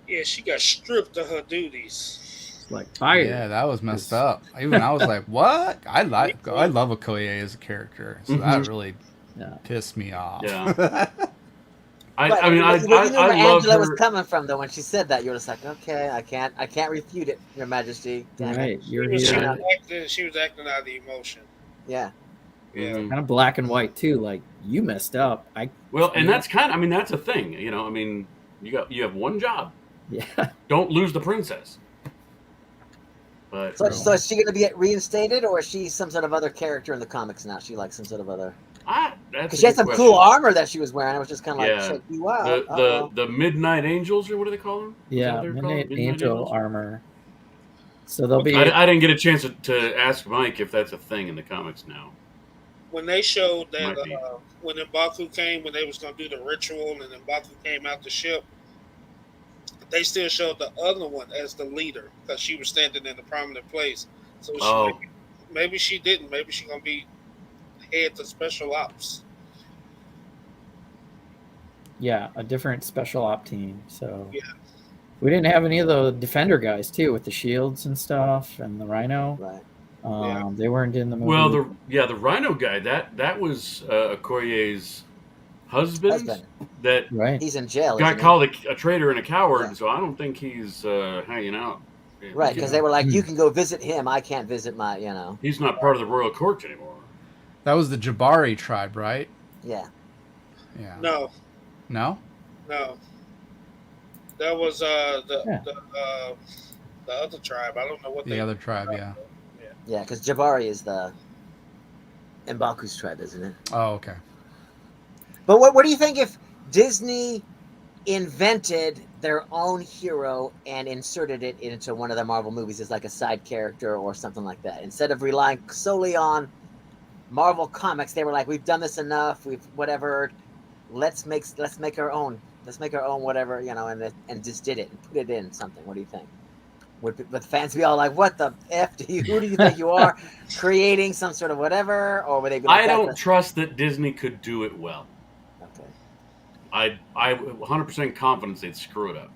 Yeah, she got stripped of her duties. Like fire. Yeah, that was messed up. Even I was like, "What?" I love Okoye as a character, so that really pissed me off. Yeah. I mean, I knew where Angela was coming from, though. When she said that, you were just like, "Okay, I can't refute it, Your Majesty." Right, you're here. She was acting out of the emotion. Yeah. Yeah. Kind of black and white too. Like, you messed up. And that's that's a thing. You have one job. Yeah. Don't lose the princess. But so is she going to be reinstated, or is she some sort of other character in the comics now? She like some sort of other. Because she had some cool armor that she was wearing. I was just kind of like, check you out. The Midnight Angels, or what do they call them? Yeah, Midnight Angel armor. So they'll be. I didn't get a chance to ask Mike if that's a thing in the comics now. When they showed that when M'Baku came, when they was going to do the ritual, and M'Baku came out the ship, they still showed the other one as the leader because she was standing in a prominent place. So maybe she didn't. Maybe she's going to be head to special ops. Yeah, a different special op team. So we didn't have any of the Defender guys too, with the shields and stuff, and the Rhino. Right. They weren't in the movie. Well, the Rhino guy that was Okoye's husband. That he's in jail. Got called a traitor and a coward, so I don't think he's hanging out. Right, because they were like, "You can go visit him. I can't visit my." He's not part of the royal court anymore. That was the Jabari tribe, right? Yeah. Yeah. No. No. No. That was the other tribe. I don't know what the other tribe. Yeah. Yeah, because Jabari is the M'Baku's tribe, isn't it? Oh, okay. But what do you think if Disney invented their own hero and inserted it into one of the Marvel movies as like a side character or something like that? Instead of relying solely on Marvel comics, they were like, "We've done this enough. We've whatever. Let's make our own. Let's make our own whatever, and just did it and put it in something." What do you think? Would fans be all like, "What the F who do you think you are, creating some sort of whatever?" Or would they be like, I don't trust that Disney could do it well. Okay. I 100% confidence they'd screw it up.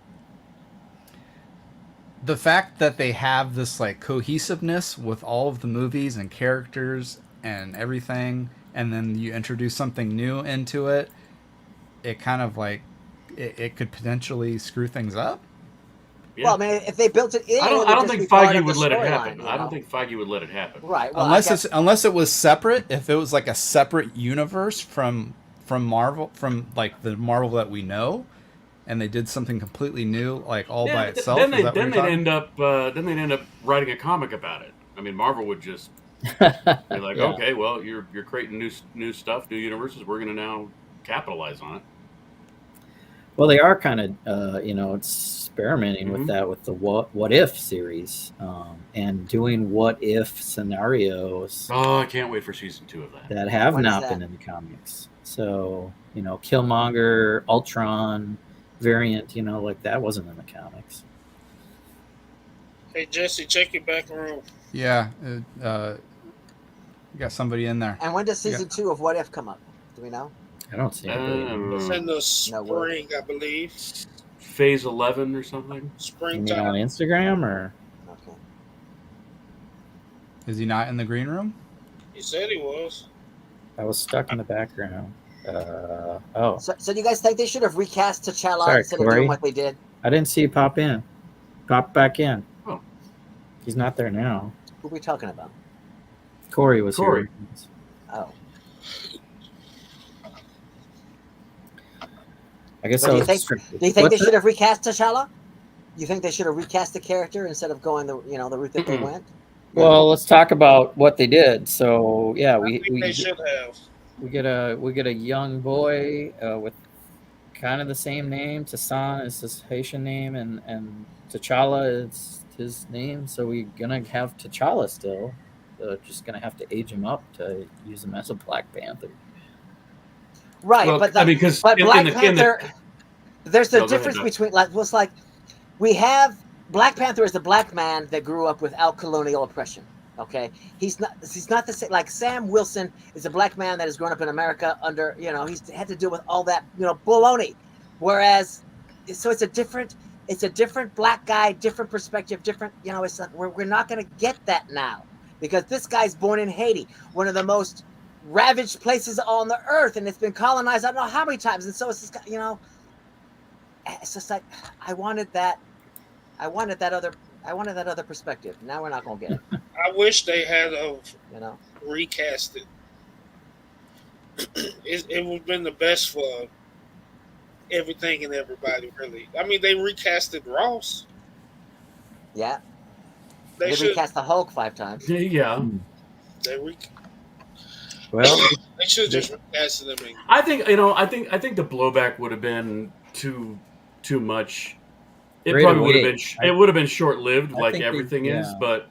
The fact that they have this like cohesiveness with all of the movies and characters and everything, and then you introduce something new into it, it kind of like it could potentially screw things up. Yeah. Well, I mean, if they built it in, I don't think Feige would let it happen. I don't think Feige would let it happen. Right. Well, unless it was separate. If it was like a separate universe from Marvel, from like the Marvel that we know, and they did something completely new, like all by itself. Then they'd end up writing a comic about it. I mean, Marvel would just be like, "Okay, well, you're creating new stuff, new universes. We're going to now capitalize on it." Well, they are kind of, experimenting with that with the what if series, and doing what if scenarios. Oh, I can't wait for season 2 of that. That have not been in the comics. So, Killmonger, Ultron variant, like that wasn't in the comics. Hey, Jesse, check your back room. Yeah, you got somebody in there. And when does season 2 of What If come up? Do we know? I don't see it. It's in the spring, I believe. Phase 11 or something. Springtime. On Instagram or? Okay. Is he not in the green room? He said he was. I was stuck in the background. Oh, So do you guys think they should have recast T'Challa sorry, instead of Corey. doing what they did? I didn't see you pop in. Pop back in. Oh. He's not there now. Who are we talking about? Corey was Corey. here. Oh. I guess But I do you was think, distracted. do you think they What's should it? have recast T'Challa? You think they should have recast the character instead of going the route that they went? Well, let's talk about what they did. So yeah, I think they should have. we get a young boy with kind of the same name. Tassan is his Haitian name, and T'Challa is his name. So we're gonna have T'Challa still. Just gonna have to age him up to use him as a Black Panther. Right, Well, but I mean, 'cause but in Black the- Panther, there's a No, go ahead, difference Doc. between it's like we have Black Panther is the black man that grew up without colonial oppression. Okay, he's not the same. Like Sam Wilson is a black man that has grown up in America under he's had to deal with all that baloney. Whereas, so it's a different black guy, different perspective, different. It's like we're not going to get that now because this guy's born in Haiti, one of the most ravaged places on the earth, and it's been colonized I don't know how many times, and so it's just it's just like I wanted that other perspective. Now we're not gonna get it. I wish they had You know, recast it. It would have been the best for everything and everybody, really. I mean, they recasted Ross. yeah. They They should. recast the Hulk 5 times. Yeah. They Well, should just recasted them. I think the blowback would have been too much. It Right probably would have away. been. It would have been short lived, I like think everything is. yeah. But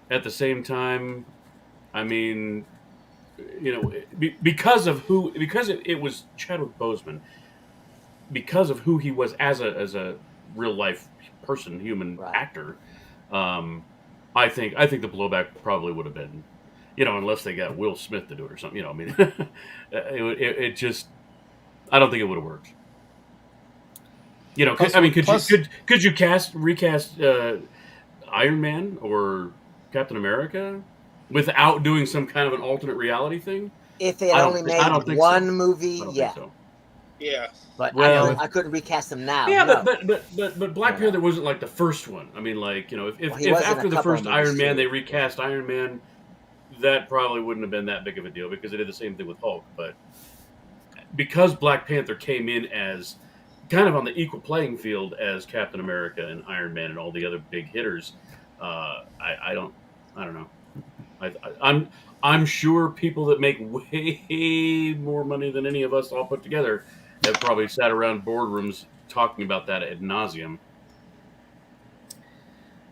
at the same time, I mean, because it was Chadwick Boseman, because of who he was as a real life person, human Right. actor. I think the blowback probably would have been, unless they got Will Smith to do it or something. I mean, it just, I don't think it would have worked. Plus- I mean, could plus- you recast Iron Man or Captain America without doing some kind of an alternate reality thing? If they I had don't only thi- I don't made think one so. movie, I don't yeah. think so. Yeah. But Well- I couldn't recast them now. Yeah, no. but Black No. Panther wasn't like the first one. I mean, like, if Well, he if was in after a the couple first of movies, Iron Man too. they recast Iron Man, that probably wouldn't have been that big of a deal because they did the same thing with Hulk. But because Black Panther came in as kind of on the equal playing field as Captain America and Iron Man and all the other big hitters, I don't know. I'm sure people that make way more money than any of us all put together have probably sat around boardrooms talking about that ad nauseum.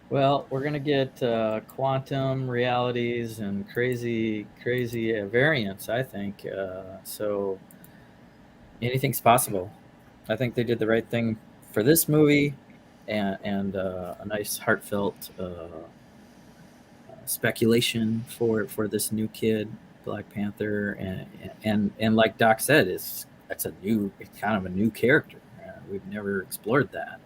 Well, we're gonna get quantum realities and crazy variants. I think so. Anything's possible. I think they did the right thing for this movie, and a nice heartfelt speculation for this new kid, Black Panther, and like Doc said, it's kind of a new character. We've never explored that.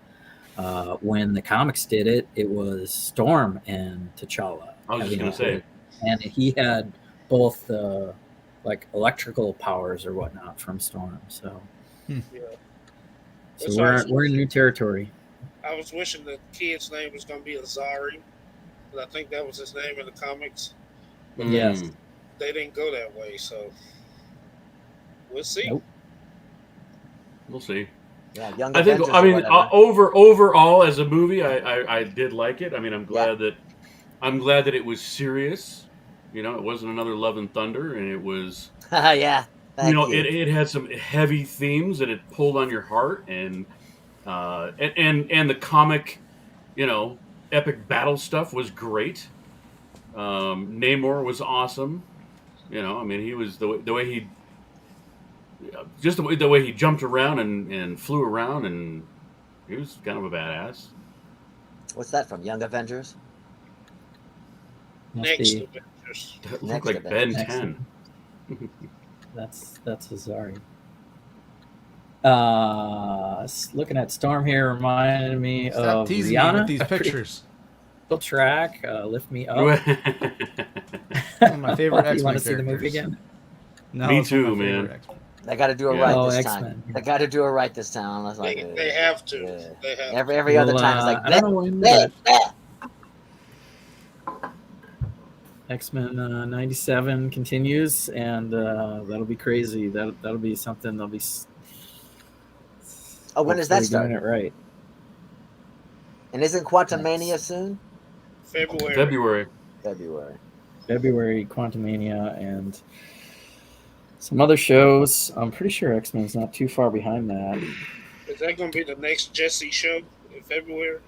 When the comics did it, it was Storm and T'Challa. I was just having gonna a say. kid. And he had both like electrical powers or whatnot from Storm. So, Yeah. so That's awesome. we're in new territory. I was wishing the kid's name was going to be Azari, but I think that was his name in the comics. Yes. They didn't go that way, so we'll see. Nope. We'll see. Yeah, Young I think. Avengers I or mean, whatever. overall as a movie, I did like it. I mean, I'm glad that it was serious. It wasn't another Love and Thunder, and it was. Yeah. Thank you. It had some heavy themes and it pulled on your heart, and the comic, epic battle stuff was great. Namor was awesome. I mean, he was the way he. Just the way he jumped around and flew around, and he was kind of a badass. What's that from? Young Avengers? Must Next be- Avengers. That looked Next like event. Ben Next 10. that's Azari. Looking at Storm here reminded me Stop of teasing Rihanna. me with these pictures. Little track, Lift Me Up. One of my favorite You X-Men want to see the movie characters. again? No, Me it's one of too, my man. favorite X-Men. They got to do it right Oh, this X-Men. time. They got to do it right this time. I was like, They have to. yeah. They have Every other time it's like, I don't know when, bleh, but bleh. X-Men 97 continues, and that'll be crazy. That'll be something. They'll be. Oh, when does that hopefully start? doing it right. And isn't Quantumania soon? February. February, Quantumania, and some other shows. I'm pretty sure X-Men's not too far behind that. Is that going to be the next Jesse show in February?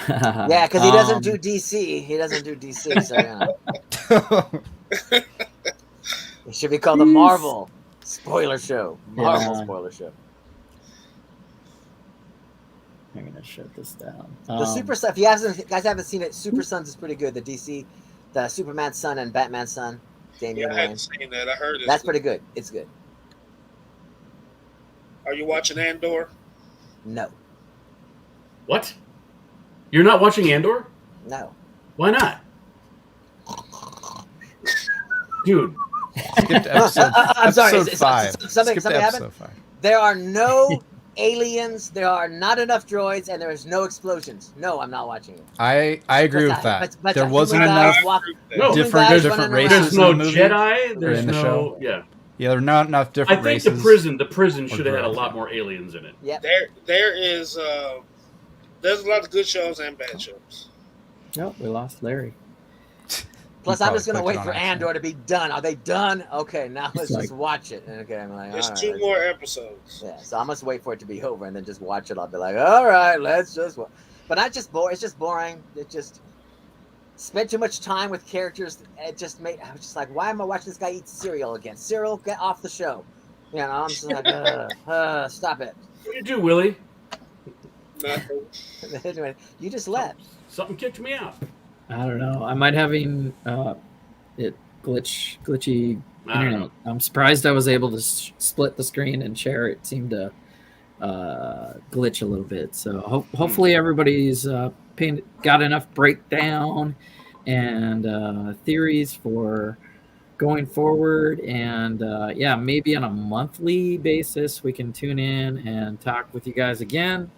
Yeah, because he doesn't do DC. He doesn't do DC, so it should be called the Marvel Spoiler Show. Marvel Spoiler Show. I'm gonna shut this down. The Super Son. If you guys haven't seen it, Super Sons is pretty good. The DC, the Superman son and Batman son. Damian I Wayne. hadn't seen that. I heard it. That's pretty good. It's good. Are you watching Andor? No. What? You're not watching Andor? No. Why not? Dude. Skip to episode, I'm sorry. episode 5. Something Skip to happened? episode 5. There are no aliens. There are not enough droids, and there is no explosions. No, I'm not watching it. I agree with that. But there wasn't human enough guys No. different guys different running races. around. There's no in the movie, Jedi. or There's in the no show. yeah. Yeah, there are not enough I different think races. the prison should have had a droids. lot more aliens in it. Yep. There is. There's a lot of good shows and bad shows. Nope, we lost Larry. Plus, You I'm just probably gonna wait clicked for on accident. Andor to be done. Are they done? Okay, now let's It's just watch it. Okay, I'm like, There's all right, 2 let's- more episodes. Yeah, so I must wait for it to be over and then just watch it. I'll be like, all right, let's just watch. But not just boring. It's just boring. It just spent too much time with characters. It just made. I was just like, why am I watching this guy eat cereal again? Cereal, get off the show. You know, I'm just like, stop it. What did you do, Willie? Nothing. You just left. Something kicked me out. I don't know. I might having it glitchy I don't internet. know. I'm surprised I was able to split the screen and share. It seemed to glitch a little bit. So hopefully everybody's got enough breakdown and theories for going forward. And yeah, maybe on a monthly basis we can tune in and talk with you guys again.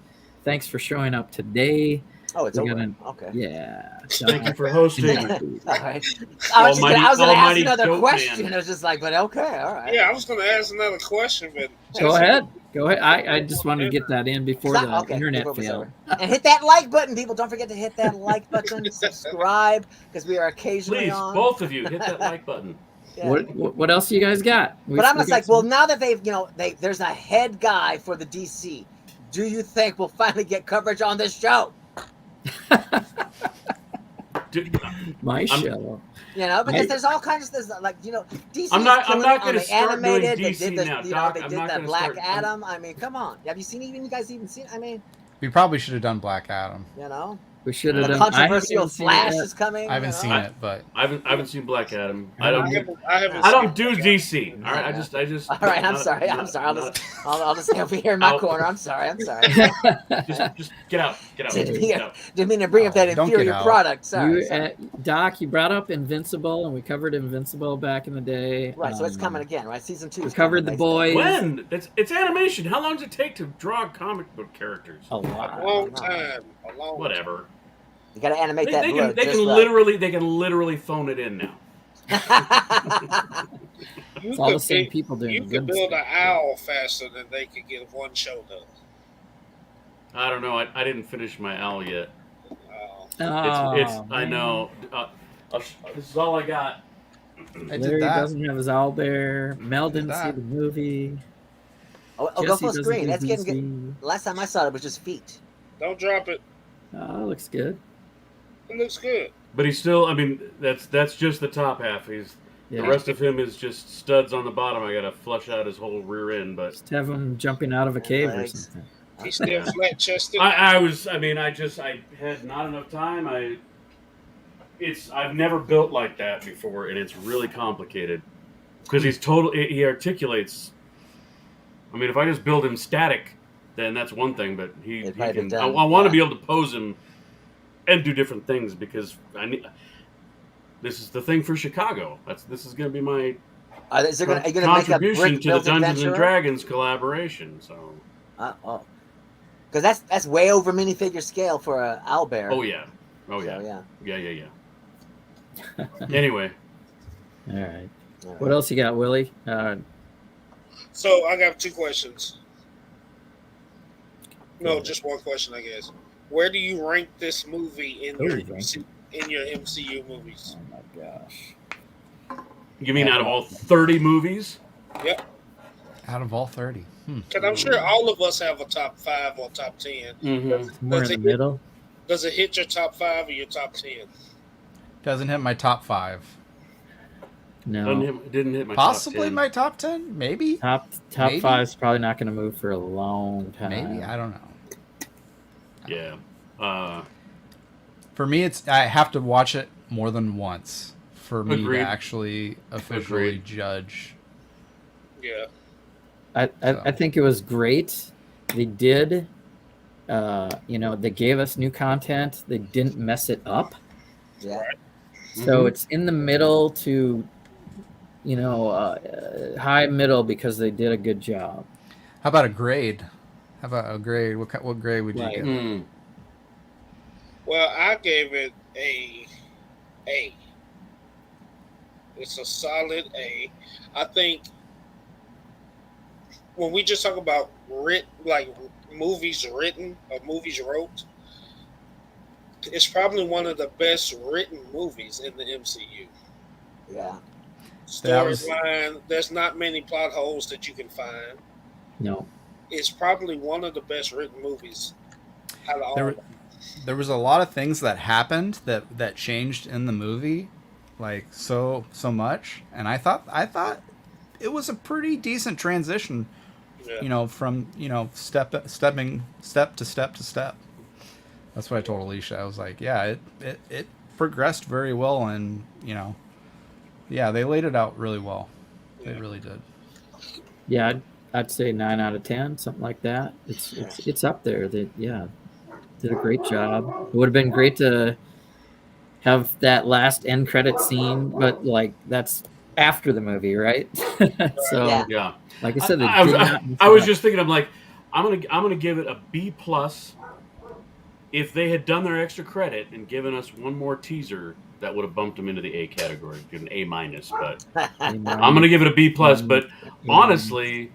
Thanks for showing up today. Oh, it's We're over. gonna- Okay. Yeah. Thank you for hosting. All right. I was going to ask Almighty another dope question. man. I was just like, but okay, all right. Yeah, I was going to ask another question, but Go ahead. I just wanted to get that in before the Okay, internet before it was failed. over. And hit that like button, people. Don't forget to hit that like button. Subscribe, because we are occasionally Please, on. both of you, hit that like button. Yeah. What else you guys got? But I'm just like, well, now that they've, there's a head guy for the DC. Do you think we'll finally get coverage on this show? Dude, my show. Because there's all kinds of this, like, DC. I'm not going gonna to start doing animated. DC They did the, now, Doc. they I'm did not the gonna Black start- Adam. I mean, come on. Have you guys even seen? I mean, We probably should have done Black Adam. We should have the done. controversial seen Flash it is coming. I haven't seen it, but I haven't seen Black Adam. I I don't do seen DC. All right, I just. All right, I'm sorry. I'll just stay over here in my Out. corner. I'm sorry. Just get out. Didn't mean to bring up that Don't get inferior out. product. Sorry. Doc, you brought up Invincible, and we covered Invincible back in the day. Right, so it's coming again, right? Season 2. We is covered coming The Boys. When? It's animation. How long does it take to draw comic book characters? A lot. A long time. Whatever. You got to animate that They blood. can literally phone it in now. It's all the same people doing You the could good build an stuff. owl faster than they could get one show done. I don't know. I didn't finish my owl yet. Oh, It's I man. know. This is all I got. I did Larry that. doesn't have his owl bear. Mel didn't see that. the movie. Go Jesse full doesn't screen. do That's getting good. DC. Last time I saw it was just feet. Don't drop it. Oh, looks good. It looks good. But he's still. I mean, that's just the top half. Yeah. The rest of him is just studs on the bottom. I gotta flush out his whole rear end. But Just have him jumping out of a cave or legs. something. He's still flat chested. I had not enough time. I've never built like that before, and it's really complicated because he articulates. I mean, if I just build him static, then that's one thing. But he It'd probably be can. I done, want to yeah. be able to pose him and do different things because I need. This is the thing for Chicago. This is going to be Are you going to make a contribution brick to the built Dungeons and adventure? Dragons collaboration. So, because that's way over minifigure scale for a owlbear. oh yeah, So, yeah. Anyway, all right. What else you got, Willie? So I got 2 questions. No, just one question, I guess. Where do you rank this movie in your MCU movies? Oh my gosh! you mean out of all 30 movies? Yep. Out of all 30. Because I'm sure all of us have a top 5 or top 10. Mm-hmm. More in the middle. Does it hit your top 5 or your top 10? Doesn't hit my top 5. No. Didn't hit my Possibly top 10. my top 10, maybe. Top Maybe. 5 is probably not going to move for a long time. Maybe, I don't know. Yeah. For me, I have to watch it more than once for me Agreed. to actually officially Agreed. judge. Yeah. I think it was great. They did, they gave us new content. They didn't mess it up. Yeah. So it's in the middle to, high middle because they did a good job. How about a grade? What grade would you Right. give? Mm. Well, I gave it a A. It's a solid A. I think when we just talk about movies written or movies wrote, it's probably one of the best written movies in the MCU. Yeah. Storyline, there's not many plot holes that you can find. No. It's probably one of the best written movies out of all of them. There was a lot of things that happened that changed in the movie, like so much, and I thought it was a pretty decent transition, from step to step. That's what I told Alicia. I was like, yeah, it progressed very well, and they laid it out really well. They really did. Yeah, I'd say 9 out of 10, something like that. It's up there. They did a great job. It would have been great to have that last end credit scene, but that's after the movie, right? So Yeah. like I said, I was just thinking, I'm like, I'm gonna give it a B+. If they had done their extra credit and given us one more teaser, that would have bumped them into the A category, an A-. But I'm gonna give it a B+. But honestly,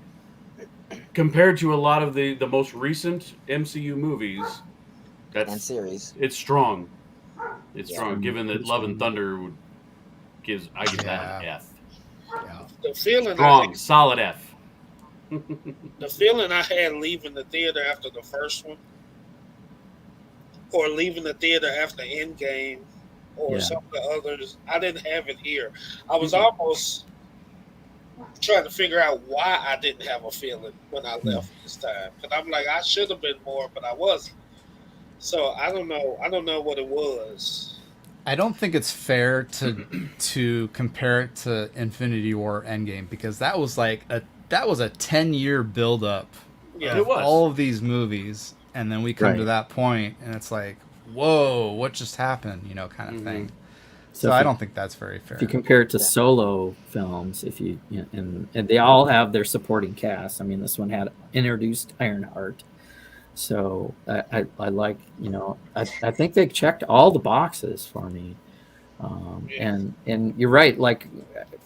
compared to a lot of the most recent MCU movies, and series, it's strong. It's strong. Given that Love and Thunder I give that an F. Yeah. The feeling Strong, solid F. The feeling I had leaving the theater after the first one, or leaving the theater after Endgame, or some of the others, I didn't have it here. I was almost trying to figure out why I didn't have a feeling when I left this time. Because I'm like, I should have been more, but I wasn't. So I don't know. I don't know what it was. I don't think it's fair to compare it to Infinity War Endgame, because that was a 10-year build-up of all of these movies, and then we come to that point, and it's like, whoa, what just happened? Kind of thing. So I don't think that's very fair. If you compare it to solo films, and they all have their supporting cast. I mean, this one had introduced Ironheart. So I like, I think they checked all the boxes for me. And you're right, like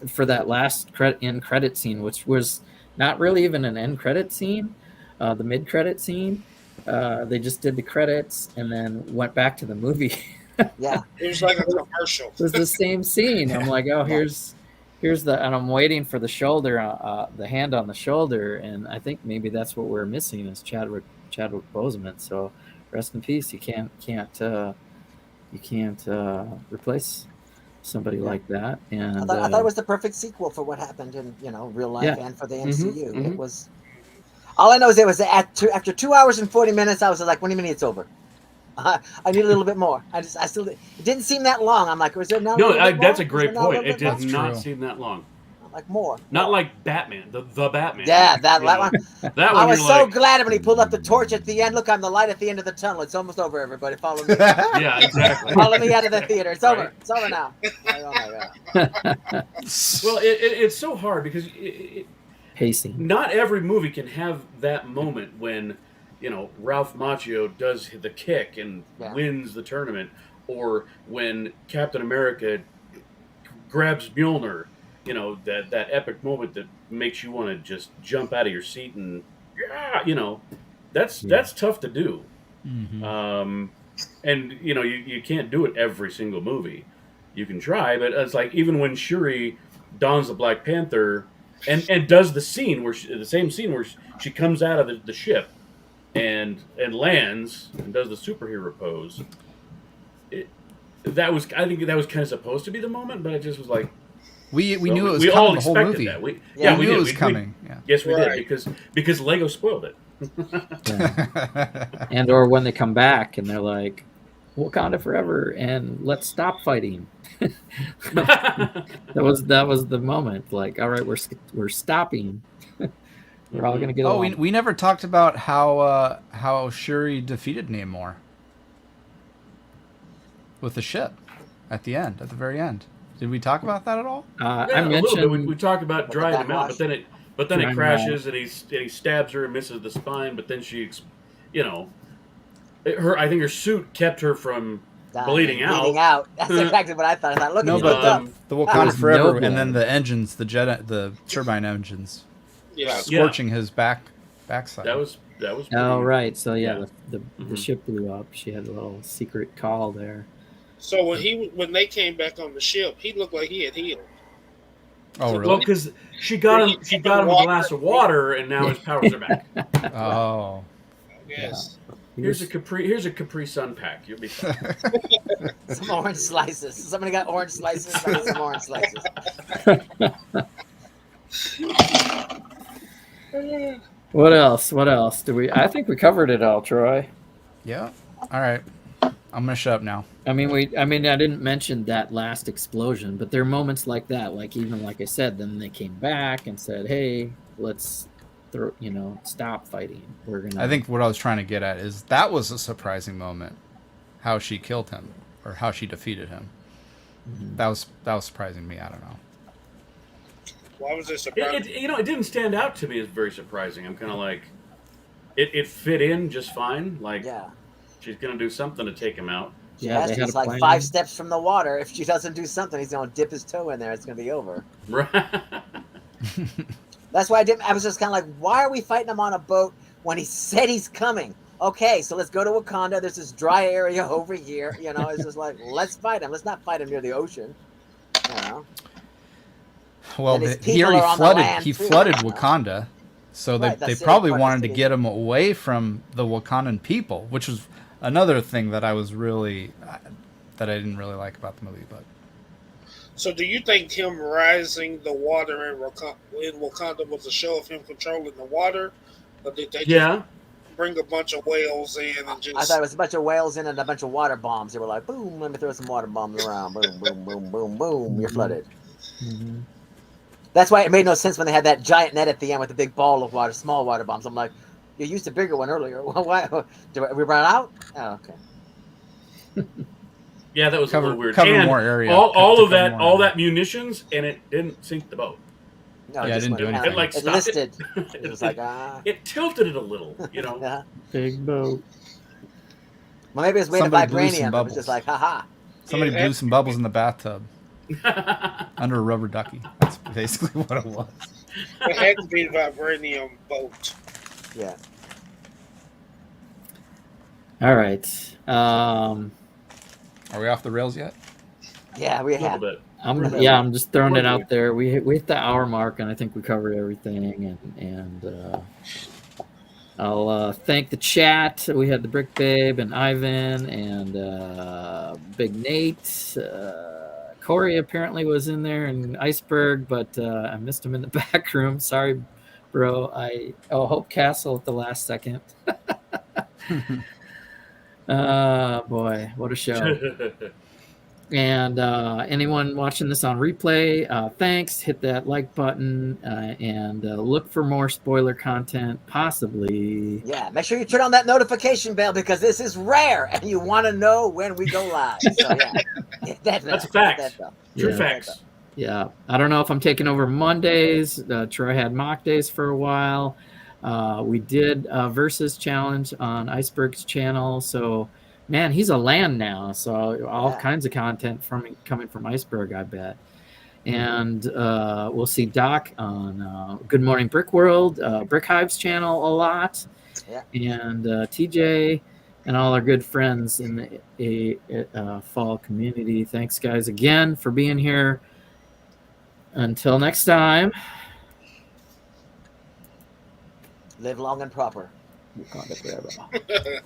for that last end credit scene, which was not really even an end credit scene, the mid credit scene, they just did the credits and then went back to the movie. Yeah, it was like a commercial. It was the same scene. I'm like, oh, here's and I'm waiting for the shoulder, the hand on the shoulder, and I think maybe that's what we're missing is Chadwick Boseman. So rest in peace. You can't replace somebody like that. And I thought it was the perfect sequel for what happened in real life and for the MCU. It was. All I know is it was after 2 hours and 40 minutes. I was like, what do you mean it's over? I need a little bit more. I still it didn't seem that long. I'm like, was there No, that's a great point. It did not seem that long. like more. Not like Batman, the Batman. Yeah, that one. That I one. was so glad when he pulled up the torch at the end. Look, I'm the light at the end of the tunnel. It's almost over, everybody. Follow me. Yeah, exactly. Follow me out of the theater. It's over. It's over now. Like, oh my god. Well, it's so hard because pacing. Not every movie can have that moment when, Ralph Macchio does the kick and wins the tournament, or when Captain America grabs Mjolnir. That epic moment that makes you want to just jump out of your seat and that's tough to do. Mm-hmm. And you can't do it every single movie. You can try, but it's like even when Shuri dons the Black Panther and does the scene the same scene where she comes out of the ship and lands and does the superhero pose. I think that was kind of supposed to be the moment, but it just was like we knew it was coming the whole movie. That. We knew did. it was coming. Yes, we did because Lego spoiled it. And or when they come back and they're like, Wakanda forever and let's stop fighting. that was the moment. Like, all right, we're stopping. We're all gonna get along. We never talked about how Shuri defeated Namor with the ship at the very end. Did we talk about that at all? I mentioned a little bit. We talked about drying him out, but then it crashes and he stabs her and misses the spine. But then she, I think her suit kept her from bleeding out. That's exactly what I thought. I thought, look, the Wakanda forever, and then the engines, the turbine engines, scorching his backside. That was. Oh right, so the ship blew up. She had a little secret call there. So when they came back on the ship, he looked like he had healed. Oh really? Well, because she got him a glass of water, and now his powers are back. Oh. Yes. Yeah. Here's a Capri Sun pack. You'll be fine. Some orange slices. Somebody got orange slices. I got some orange slices. What else? I think we covered it all, Troy. Yeah. All right. I'm gonna shut up now. I didn't mention that last explosion, but there are moments like that. Like even like I said, then they came back and said, "Hey, let's stop fighting. We're gonna." I think what I was trying to get at is that was a surprising moment, how she killed him or how she defeated him. Mm-hmm. That was surprising to me. I don't know. Why was it surprising? It didn't stand out to me as very surprising. I'm kind of like, it fit in just fine. Like, she's gonna do something to take him out. Yeah, he's like 5 steps from the water. If she doesn't do something, he's gonna dip his toe in there. It's gonna be over. Right. That's why I was just kind of like, why are we fighting him on a boat when he said he's coming? Okay, so let's go to Wakanda. There's this dry area over here. It's just like, let's fight him. Let's not fight him near the ocean. Well, here he flooded Wakanda, so they probably wanted to get him away from the Wakandan people, which was another thing that I didn't really like about the movie. But so, do you think him rising the water in Wakanda was a show of him controlling the water, or did they just bring a bunch of whales in and just? I thought it was a bunch of whales in and a bunch of water bombs. They were like, boom, let me throw some water bombs around. Boom, boom, boom, boom, boom. You're flooded. Mm-hmm. That's why it made no sense when they had that giant net at the end with the big ball of water, small water bombs. I'm like, you used a bigger one earlier. Why? Did we run out? Oh, okay. Yeah, that was a little weird. Cover more area. All that munitions, and it didn't sink the boat. No, it didn't do anything. It it listed. It was like, It tilted it a little, Yeah. Big boat. Well, maybe it's made of vibranium. It was just like, haha. Somebody blew some bubbles in the bathtub. Under a rubber ducky. That's basically what it was. It had to be a vibranium boat. Yeah. All right. Are we off the rails yet? Yeah, we have. I'm just throwing it out there. We hit the hour mark, and I think we covered everything. And I'll thank the chat. We had the Brick Babe and Ivan and Big Nate. Corey apparently was in there and Iceberg, but I missed him in the back room. Sorry, bro. Hope Castle at the last second. Boy, what a show. And anyone watching this on replay, thanks. Hit that like button and look for more spoiler content, possibly. Yeah, make sure you turn on that notification bell because this is rare and you want to know when we go live. So, yeah. That's a fact. True facts. Yeah. I don't know if I'm taking over Mondays. Troy had mock days for a while. We did a Versus Challenge on Iceberg's channel. So, man, he's a land now. So all kinds of content coming from Iceberg, I bet. And we'll see Doc on Good Morning Brick World, Brick Hive's channel a lot. Yeah. And TJ and all our good friends in the fall community. Thanks, guys, again for being here. Until next time. Live long and proper. Wakanda forever.